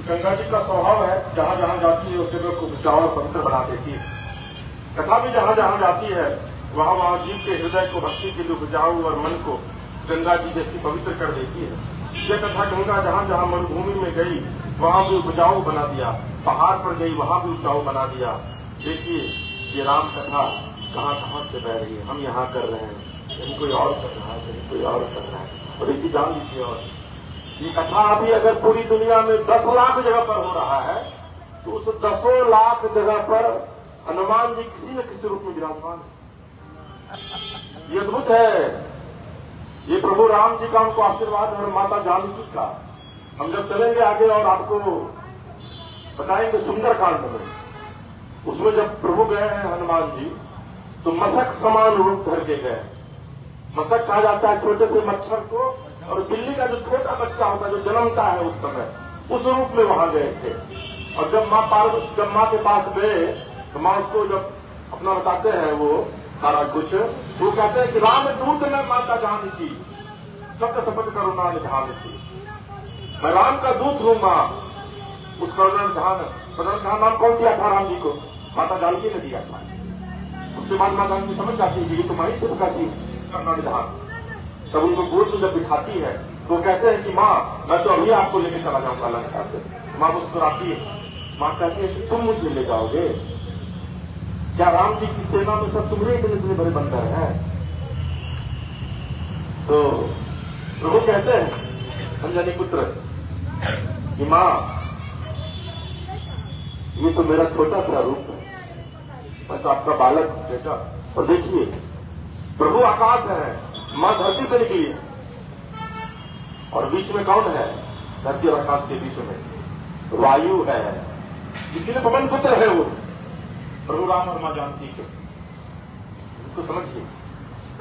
गंगा जी का स्वभाव है, जहाँ जहाँ जाती है उस जगह को उपजाऊ और पवित्र बना देती है। कथा भी जहाँ जहाँ जाती है वहाँ वहाँ जीव के हृदय को भक्ति के लिए उपजाऊ और मन को गंगा जी जैसी पवित्र कर देती है। ये कथा गंगा जहाँ जहाँ मरुभूमि में गई वहाँ भी उपजाऊ बना दिया, पहाड़ पर गई वहाँ भी उपजाऊ बना दिया। देखिए ये राम कथा कहाँ कहाँ से बह रही है, हम यहाँ कर रहे हैं, कहीं कोई और कर रहा है, कहीं कोई और कर रहा है। और एक जान लीजिए, और ये कथा अभी अगर पूरी दुनिया में 10 लाख जगह पर हो रहा है तो उस 10 लाख जगह पर हनुमान जी किसी न किसी रूप में विराजमान है। ये अद्भुत है। ये प्रभु राम जी का उनको आशीर्वाद है और माता जानकी का। हम जब चलेंगे आगे और आपको बताएंगे सुंदरकांड में, उसमें जब प्रभु गए हैं हनुमान जी तो मशक समान रूप धर के गए। मशक कहा जाता है छोटे से मच्छर को, और बिल्ली का जो छोटा बच्चा होता है जो जन्मता है उस समय, उस रूप में वहां गए थे। और जब माँ के पास गए तो माँ उसको जब अपना बताते हैं वो सारा कुछ, वो कहते हैं कि राम दूत में माता जानकी सत्य शपथ करुणा निधान थी। मैं राम का दूत हूँ माँ। उस करुणा निधान नाम कौन दिया था राम जी को? माता जानकी ने दिया था। उसके बाद माता जानकी समझ जाती है कि ये तुम्हारी सेवका थी करुणा निधान। तब उनको गोद में जब बिठाती है तो कहते हैं कि माँ मैं तो अभी आपको लेके चला जाऊंगा लंका से। माँ मुस्कुराती है, माँ कहती है कि तुम मुझे ले जाओगे? क्या राम जी की सेना में सब तुम्हारे इतने बड़े बंदर हैं? तो प्रभु कहते हैं अंजनी पुत्र कि माँ ये तो मेरा छोटा सा रूप है, मैं तो आपका बालक बेटा। और देखिए प्रभु आकाश है, माँ धरती से निकली है, और बीच में कौन है? धरती और आकाश के बीच में वायु है, इसीलिए पवन पुत्र है वो प्रभु राम और माँ जानकी के। इसको समझिए,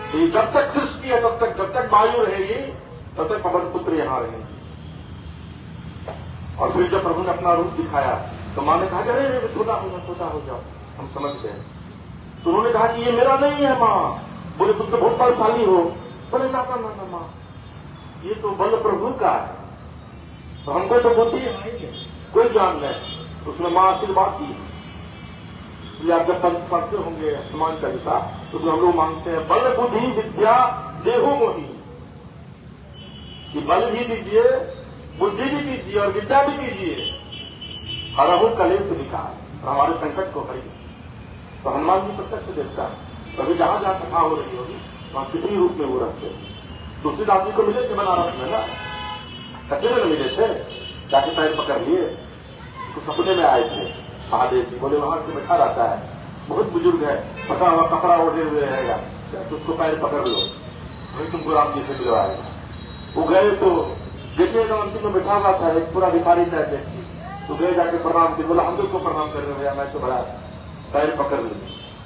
तो ये जब तक सृष्टि है तब तक, जब तक वायु रहेगी तब तक पवन पुत्र यहां रहेंगे। और फिर जब प्रभु ने अपना रूप दिखाया तो मां ने कहा कि अरे छोटा हो जाओ, हम समझ गए। तो उन्होंने कहा कि ये मेरा नहीं है मां। बोले तुम तो बहुत बलशाली हो। बोले ना मां, ये तो बल प्रभु का है, तो हमको तो बुद्धि कोई ज्ञान नहीं। उसमें मां आशीर्वाद दी। इसलिए आप जब पढ़ते होंगे हनुमान चालीसा तो उसमें हम लोग मांगते हैं बल बुद्धि विद्या देहो मोहि, कि बल भी दीजिए, बुद्धि भी दीजिए और विद्या भी दीजिए। हरहु कलेश विकार, हमारे संकट को हरिए। तो हनुमान जी प्रत्यक्ष देखता है। कभी जहां जहां कथा हो रही होगी वहां किसी रूप में वो रहते हैं। तुलसीदास जी को मिले थे बनारस में ना, अकेले में मिले थे, जाके पैर पकड़ लिए। तो सपने में आए थे महादेव जी। बोले वहां से बैठा रहता है, बहुत बुजुर्ग है, पका हुआ कपड़ा ओढ़े हुए रहेगा, तो उसको पैर पकड़ लो, वही तुमको राम जी से मिलवाएगा। वो गए तो देखिएगा अंतिम में बैठा हुआ था एक पूरा भिखारी टाइप व्यक्ति। तो गए जाके प्रणाम किया। बोला हम लोग को प्रणाम कर रहे भैया, मैं तो बड़ा पैर पकड़ ली।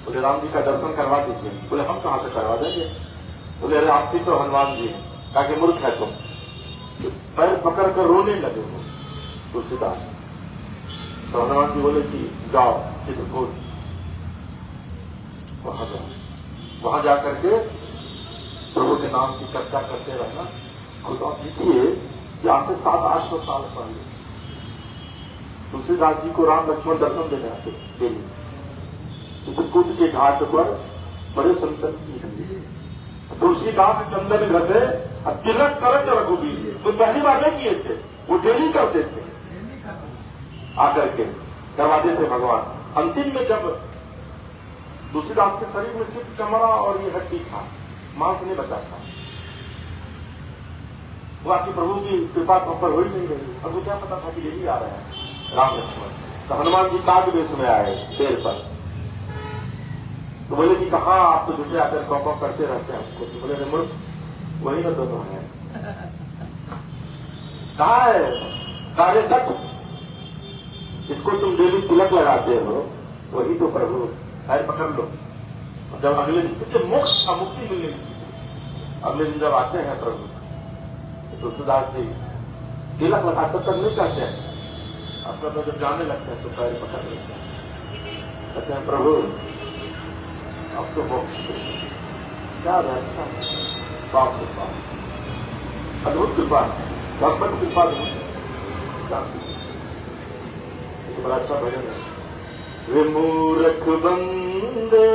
बोले राम जी का दर्शन करवा दीजिए। बोले हम कहां से करवा देंगे। बोले अरे आप भी तो हनुमान जी हैं, ताकि मूर्ख है तुम। तो पैर पकड़ कर रोने लगे वो तुलसीदास। तो हनुमान जी बोले कि जाओ चित्रकूट, वहां जाओ, वहां जाकर के प्रभु के नाम की चर्चा करते रहना। खुद आप देखिए कि आज से 700-800 साल पहले तुलसीदास जी को राम लक्ष्मण दर्शन देने आते डेली। चित्रकूट के घाट पर बड़े संतन की तुलसीदास चंदन घसे और तिलक करत रघुबीर। तो पहली बार नहीं किए थे, वो डेली करते थे, आकर के करवाते थे भगवान। अंतिम में जब तुलसीदास के शरीर में सिर्फ चमड़ा और ये हड्डी था, मांस नहीं बचा था, वो आपकी प्रभु की कृपा पर हो ही नहीं रही। अब वो क्या पता था कि यही आ रहे हैं राम लक्ष्मण। तो हनुमान जी काग वेश में आए पेड़ पर। तो बोले कि कहा आप तो झूठे आकर कौपा करते रहते हैं हमको। तो बोले मूर्ख, वही ना दोनों है। कहा है कार्य सठ, इसको तुम डेली तिलक लगाते हो, वही तो प्रभु। पैर पकड़ लो। जब अगले दिन मोक्ष का मुक्ति मिलने की, अगले दिन जब आते हैं प्रभु तुलसीदास जी तिलक लगाते तक नहीं कहते हैं, अपना तो जब जाने लगते हैं तो पैर पकड़ लेते हैं, कहते हैं प्रभु अब तो मोक्ष क्या रहता है। बाप रे बाप, अद्भुत कृपा, भगवत कृपा। बड़ा अच्छा भजन है। वे मूर्ख बंदे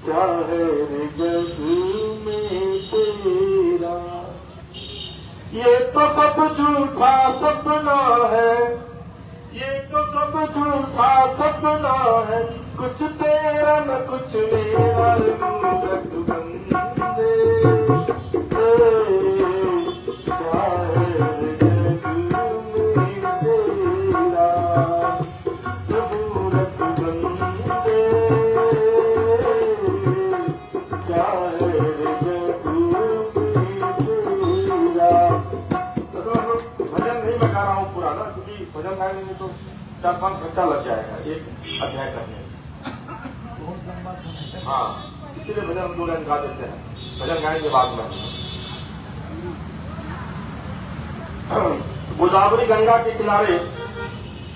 क्या है रे जग में तेरा, ये तो सब झूठा सपना है, ये तो सब झूठा सपना है, कुछ तेरा न कुछ मेरा। मूर्ख बंदे क्या है रे जग में तेरा, मूर्ख बंदे क्या है रे जग में तेरा। भजन नहीं मैं गा रहा हूँ पुराना, क्योंकि भजन गाने में तो 4-5 घंटा लग जाएगा एक अध्याय करने। हाँ, इसीलिए भजन हम 2 लाइन गा देते हैं, भजन गाएंगे बाद में। गोदावरी गंगा के किनारे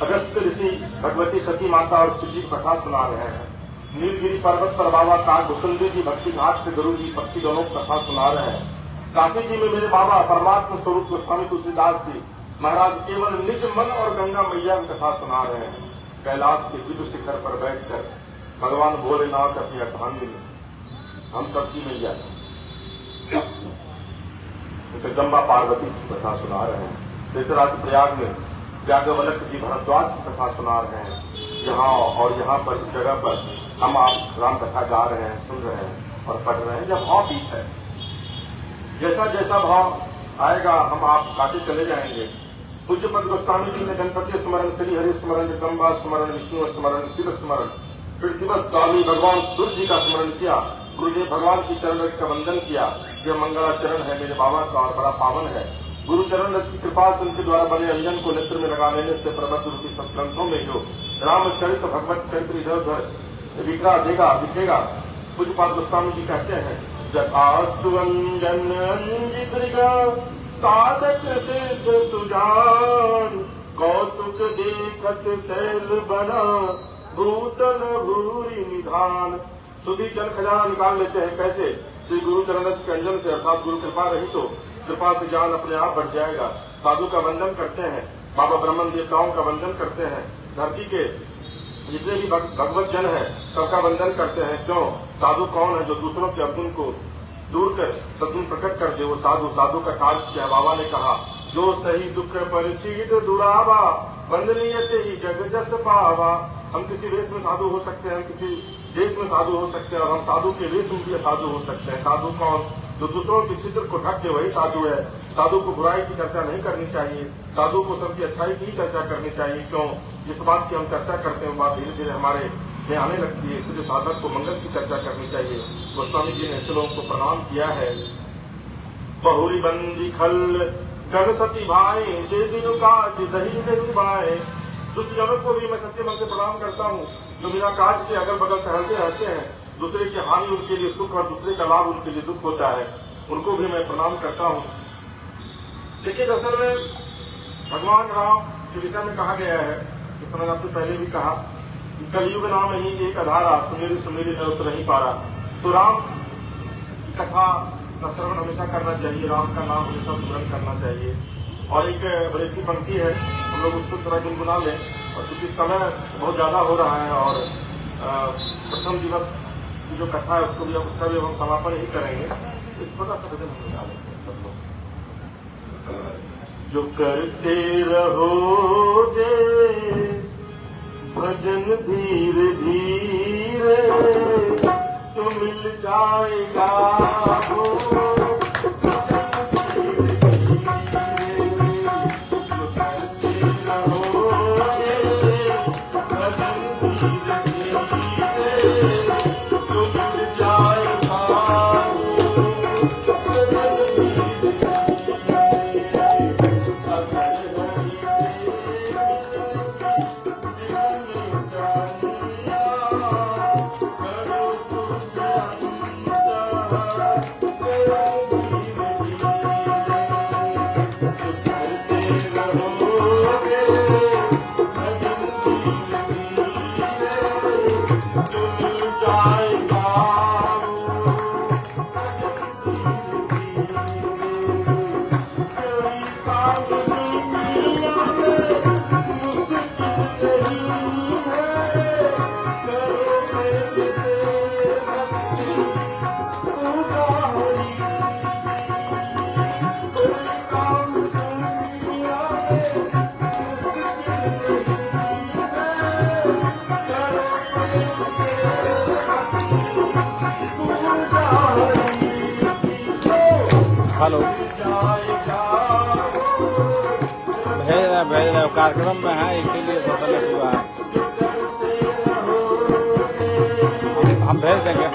अगस्त ऋषि भगवती सती माता और शिव जी की कथा सुना रहे हैं। नीलगिरी पर्वत पर बाबा काग भुसुंडी जी भक्ति घाट से गुरु जी पक्षी दोनों कथा सुना रहे हैं। काशी जी में मेरे बाबा परमात्मा स्वरूप गोस्वामी तुलसीदास जी महाराज केवल निज मन और गंगा मैया की कथा सुना रहे हैं। कैलाश के दिव्य शिखर पर बैठकर भगवान भोलेनाथ अपनी अर्धांगिनी हम सबकी मैया जगदम्बा पार्वती की कथा सुना रहे हैं। तीर्थराज प्रयाग में याज्ञवल्क्य जी भरद्वाज की कथा सुना रहे हैं। यहाँ और यहाँ पर इस जगह पर हम आप राम कथा गा रहे हैं, सुन रहे हैं और पढ़ रहे हैं। यह भाव बीच है, जैसा जैसा भाव आएगा हम आप गाते चले जाएंगे। पूज्य पद गोस्वामी जी ने गणपति स्मरण, श्री हरि स्मरण, जगदम्बा स्मरण, विष्णु स्मरण, शिव स्मरण, फिर दिवस स्वामी भगवान सूर्य जी का स्मरण किया। गुरुदेव भगवान की चरण रज का वंदन किया। यह मंगलाचरण है मेरे बाबा का और बड़ा पावन है। गुरु चरण रज की कृपा से उनके द्वारा बने अंजन को नेत्र में लगा लेने से प्रबद्ध रूपी सत्ग्रंथों में जो रामचरित भगवत चरित्र इधर उधर दिखेगा। पूज्यपाद गोस्वामी जी कहते हैं, जटासुअंजन अंजितृगा साधक सिद्ध सुजान, कौतुक देखत शैल बना भूतल भूरि निधान। सुधी जन खजाना निकाल लेते हैं कैसे? श्री गुरु चरण के अंजन से, अर्थात गुरु कृपा रही तो कृपा से ज्ञान अपने आप बढ़ जाएगा। साधु का वंदन करते हैं, बाबा ब्रह्मन देवताओं का वंदन करते हैं, धरती के जितने भी भगवत जन है सबका वंदन करते हैं। क्यों? साधु कौन है? जो दूसरों के अवगुण को दूर कर सद्गुण प्रकट कर दे, वो साधु। साधु का कार्य क्या? बाबा ने कहा, जो सही दुख परिचित दुरावा, वंदनीय ते ही जग जस पावा। हम किसी वेश में साधु हो सकते हैं, हम किसी देश में साधु हो सकते हैं, और हम साधु के वेश में भी साधु हो सकते हैं। साधु कौन? जो दूसरों के छिद्र को ढक दे, वही साधु है। साधु को बुराई की चर्चा नहीं करनी चाहिए, साधु को सबकी अच्छाई की चर्चा करनी चाहिए। क्यों? जिस बात की हम चर्चा करते हैं वो बात धीरे धीरे हमारे में आने लगती है। इसलिए साधक को मंगल की चर्चा करनी चाहिए। गोस्वामी जी ने ऐसे लोगों को प्रणाम किया है। बहुरी बंदी खल गण सती भाई, जे दिनु काज दही में डुबाए। दुष्ट जनों को भी मैं सच्चे मन से प्रणाम करता हूँ, जो बिना काज के अगल बगल टहलते रहते हैं। दूसरे की हानि उनके लिए सुख और दूसरे का लाभ उनके लिए दुख होता है, उनको भी मैं प्रणाम करता हूँ। देखिए, असल में भगवान राम के विषय में कहा गया है, जिस समय आपसे पहले भी कहा, कलयुग नाम ही एक अधारा, सुमेरी सुमेरी न उतर नहीं पा रहा। तो राम की कथा का श्रवण हमेशा करना चाहिए, राम का नाम हमेशा स्मरण करना चाहिए। और एक बड़ी अच्छी पंक्ति है, हम लोग उसको थोड़ा गुनगुना लें। और क्योंकि समय बहुत ज्यादा हो रहा है और प्रथम दिवस की जो कथा है उसको भी उसका भी हम समापन ही करेंगे। एक छोटा सा भजन हम गा लेते हैं सब लोग। जो करते रहोगे भजन धीरे धीरे, तो मिल जाएगा वो हेलो, भेज रहे हो, कार्यक्रम में है इसीलिए थोड़ा लेट हुआ है। हम भेज देंगे।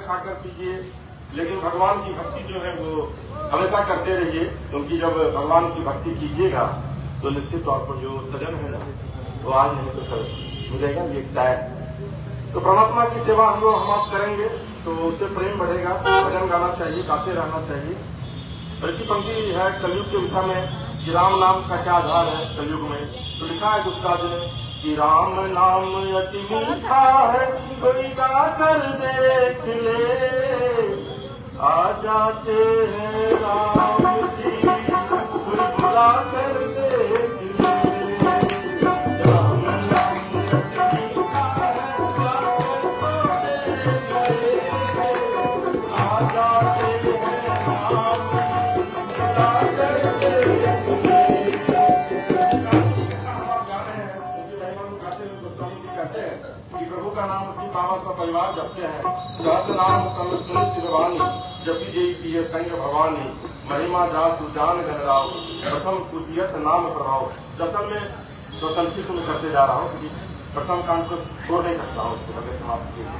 खाकर पीजिए, लेकिन भगवान की भक्ति जो है वो हमेशा करते रहिए, क्योंकि जब भगवान की भक्ति कीजिएगा तो निश्चित तौर पर जो सजन है ना वो आज नहीं तो कल मिलेगा, ये तय। तो परमात्मा की सेवा हम आप करेंगे तो उससे प्रेम बढ़ेगा। भजन गाना चाहिए, गाते रहना चाहिए। ऐसी पंक्ति है कलयुग के विषय में कि राम नाम का क्या आधार है कलयुग में। तो लिखा है गुप्ताज ने कि राम नाम अति मीठा है, कोई गा कर देख ले, आ जाते हैं राम जी, कोई बुला कर देख ले। राम नाम अति मीठा है, आ जाते हैं राम जी, बुला कर देख ले। नरसिंह बाबा का परिवार जपते हैं। सहस्र नाम सुनि शिववाणी, जपी जय पिय संग भवानी, महिमा जासु जान गहराओ, प्रथम पूजियत नाम प्रभाव। दरअसल में तो संक्षिप्त में करते जा रहा हूँ क्योंकि प्रथम कांड को छोड़ नहीं सकता हूँ, उसको आगे समाप्त किया।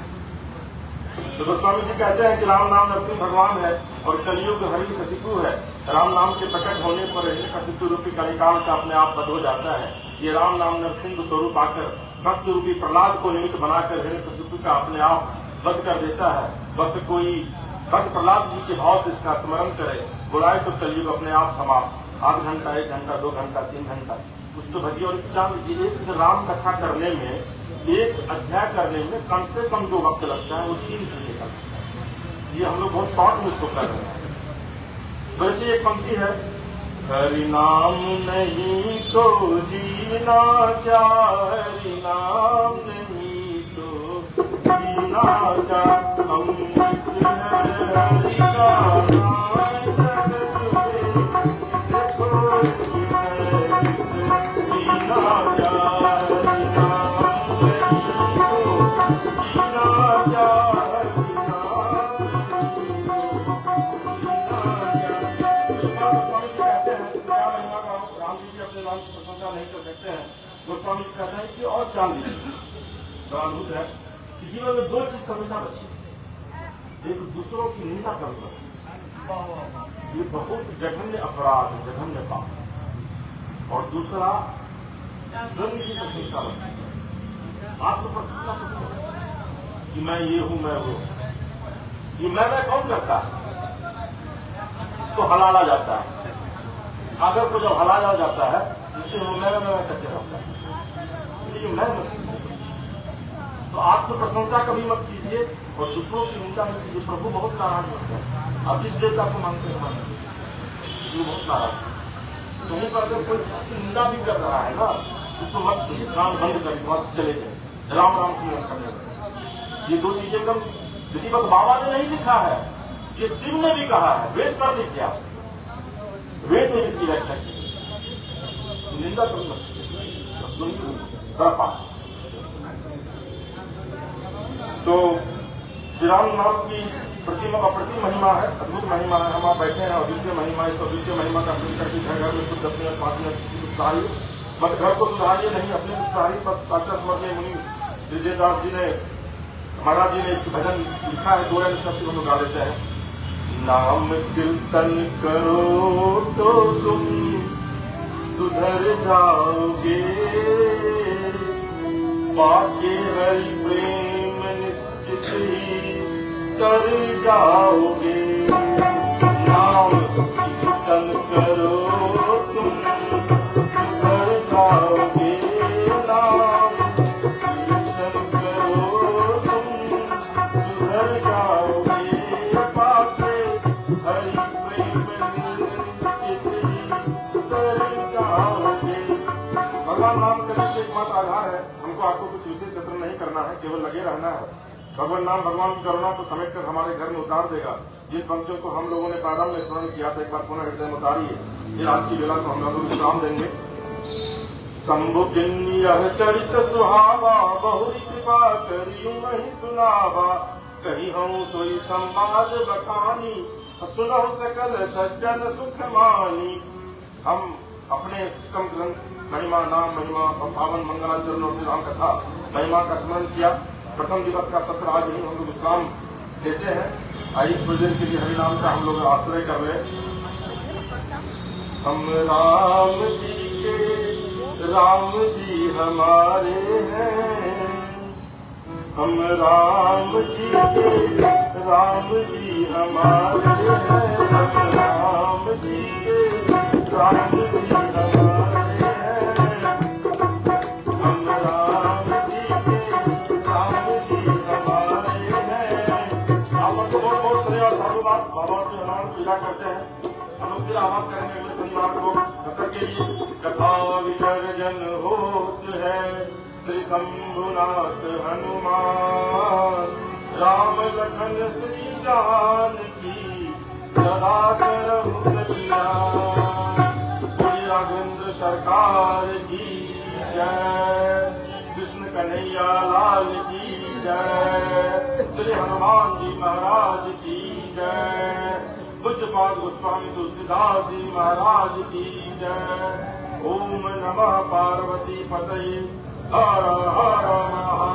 तो गोस्वामी जी कहते हैं कि राम नाम नरसिंह भगवान है और कलयुग हरि कशिपु है। राम नाम के प्रकट होने पर कशिपु रूपी कलिकाल का अपने आप वध हो जाता है। ये राम नाम नरसिंह स्वरूप आकर भक्त रूपी प्रहलाद को निमित्त बनाकर हिरण्यकशिपु का अपने आप वध कर देता है। बस कोई भक्त प्रहलाद जी के भाव से इसका स्मरण करे, बुलाए तो कलयुग अपने आप समाप्त। आध घंटा, 1 घंटा, 2 घंटा, 3 घंटा कुछ तो भजी। और एक राम कथा करने में, एक अध्याय करने में कम से कम जो वक्त लगता है वो 3 घंटे का लगता है। ये हम लोग बहुत शॉर्ट में इसको कर रहे हैं। वैसे एक पंक्ति है, हरि नाम नहीं तो जीना क्या, हरि नाम नहीं तो जीना क्या, अमृत है हरि का नाम, इसे कोई जीना क्या, हरि नाम नहीं तो जीना क्या, नहीं कर सकते हैं। गोस्वामी जी कहते हैं कि और जान लीजिए, अद्भुत है कि जीवन में 2 चीज हमेशा बची, एक दूसरों की निंदा करना, ये बहुत जघन्य अपराध, जघन्य पाप, और दूसरा स्वयं की प्रशंसा बची, आत्मप्रशंसा कि मैं ये हूं, मैं वो। ये मैं कौन करता है? इसको हलाला जाता है। सागर को जब हलाला जाता है इसलिए वो मैं करके रहता है, इसलिए मैं मत कीजिए। तो आपको प्रशंसा कभी मत कीजिए और दूसरों की निंदा मत कीजिए। प्रभु बहुत नाराज होते हैं। आप जिस देवता को मानते हैं वो बहुत नाराज है। कहीं पर अगर कोई निंदा भी कर रहा है ना, उसको मत कीजिए, काम बंद करिए, वहां चले जाए, राम राम स्मरण करने लगे। ये 2 चीजें एकदम विधिवत बाबा ने नहीं लिखा है, ये शिव ने भी कहा है, वेद पर लिखा, वेद में इसकी व्याख्या की। निंदा कर तो श्री राम नाम की अप्रतिम महिमा है, अद्भुत महिमा है। हम आप बैठे हैं, अद्वितीय महिमा, इस अद्वितीय महिमा का अपने करके घर में खुद 10 मिनट 5 मिनट सुधारिए, बट घर को सुधारिए नहीं, अपने सुधारिए। पाठक स्मरण मुनि विजयदास जी ने, महाराज जी ने एक भजन लिखा है, 2 लाइन शब्द हम गा देते हैं। नाम कीर्तन करो तो तुम सुधर जाओगे, पाके हरि प्रेम निश्चित ही कर जाओगे। नाम कीर्तन करो तुम सुधर जाओगे, नाम कीर्तन करो तुम सुधर जाओगे, पाके हरि प्रेम निश्चित ही कर जाओगे। भगवान नाम करने से एकमात्र आधार है। हमको आपको कुछ विशेष यत्न नहीं करना है, केवल लगे रहना है। भगवान नाम, भगवान की करुणा को समेट कर हमारे घर में उतार देगा। जिन पंक्तियों को हम लोगों ने प्रारंभ में स्मरण किया था, एक बार पुनः हृदय में उतारिए। ये रात की वेला को हम लोग विश्राम देंगे। शंभु किन्नी यह चरित सुहावा, बहुत कृपा करियूं वही सुनावा, कही हूँ सोई संवाद बखानी, सुनो सकल सज्जन सुख मानी। हम अपने उत्तम ग्रंथ महिमा, नाम महिमा, पावन मंगलाचरण और राम कथा महिमा का स्मरण किया। प्रथम दिवस का सत्र आज ही हम लोग विश्राम देते हैं। आइए कुछ देर के लिए हरि नाम का हम लोग आश्रय कर ले। हम राम जी के, राम जी हमारे हैं, हम राम जी के, राम जी हमारे हैं, हम राम जी के, राम जी हमारे हैं, हम राम जी के, राम जी हमारे हैं। आप लोग बहुत सही और साधुवाद बाबा की हमारे पूजा करते हैं। हम लोग फिर आवाज करेंगे अगले शनिवार को सत्र के लिए। कथा विसर्जन होत है श्री शंभुनाथ हनुमान, राम लखन श्री जानकी सदा करहु कल्याण। राघवेंद्र सरकार की जय। कृष्ण कन्हैया लाल की जय, श्री हनुमान जी महाराज की जय, पूज्यपाद गोस्वामी तुलसीदास जी महाराज की जय। ओम नमः पार्वती पतये हर हर महादेव।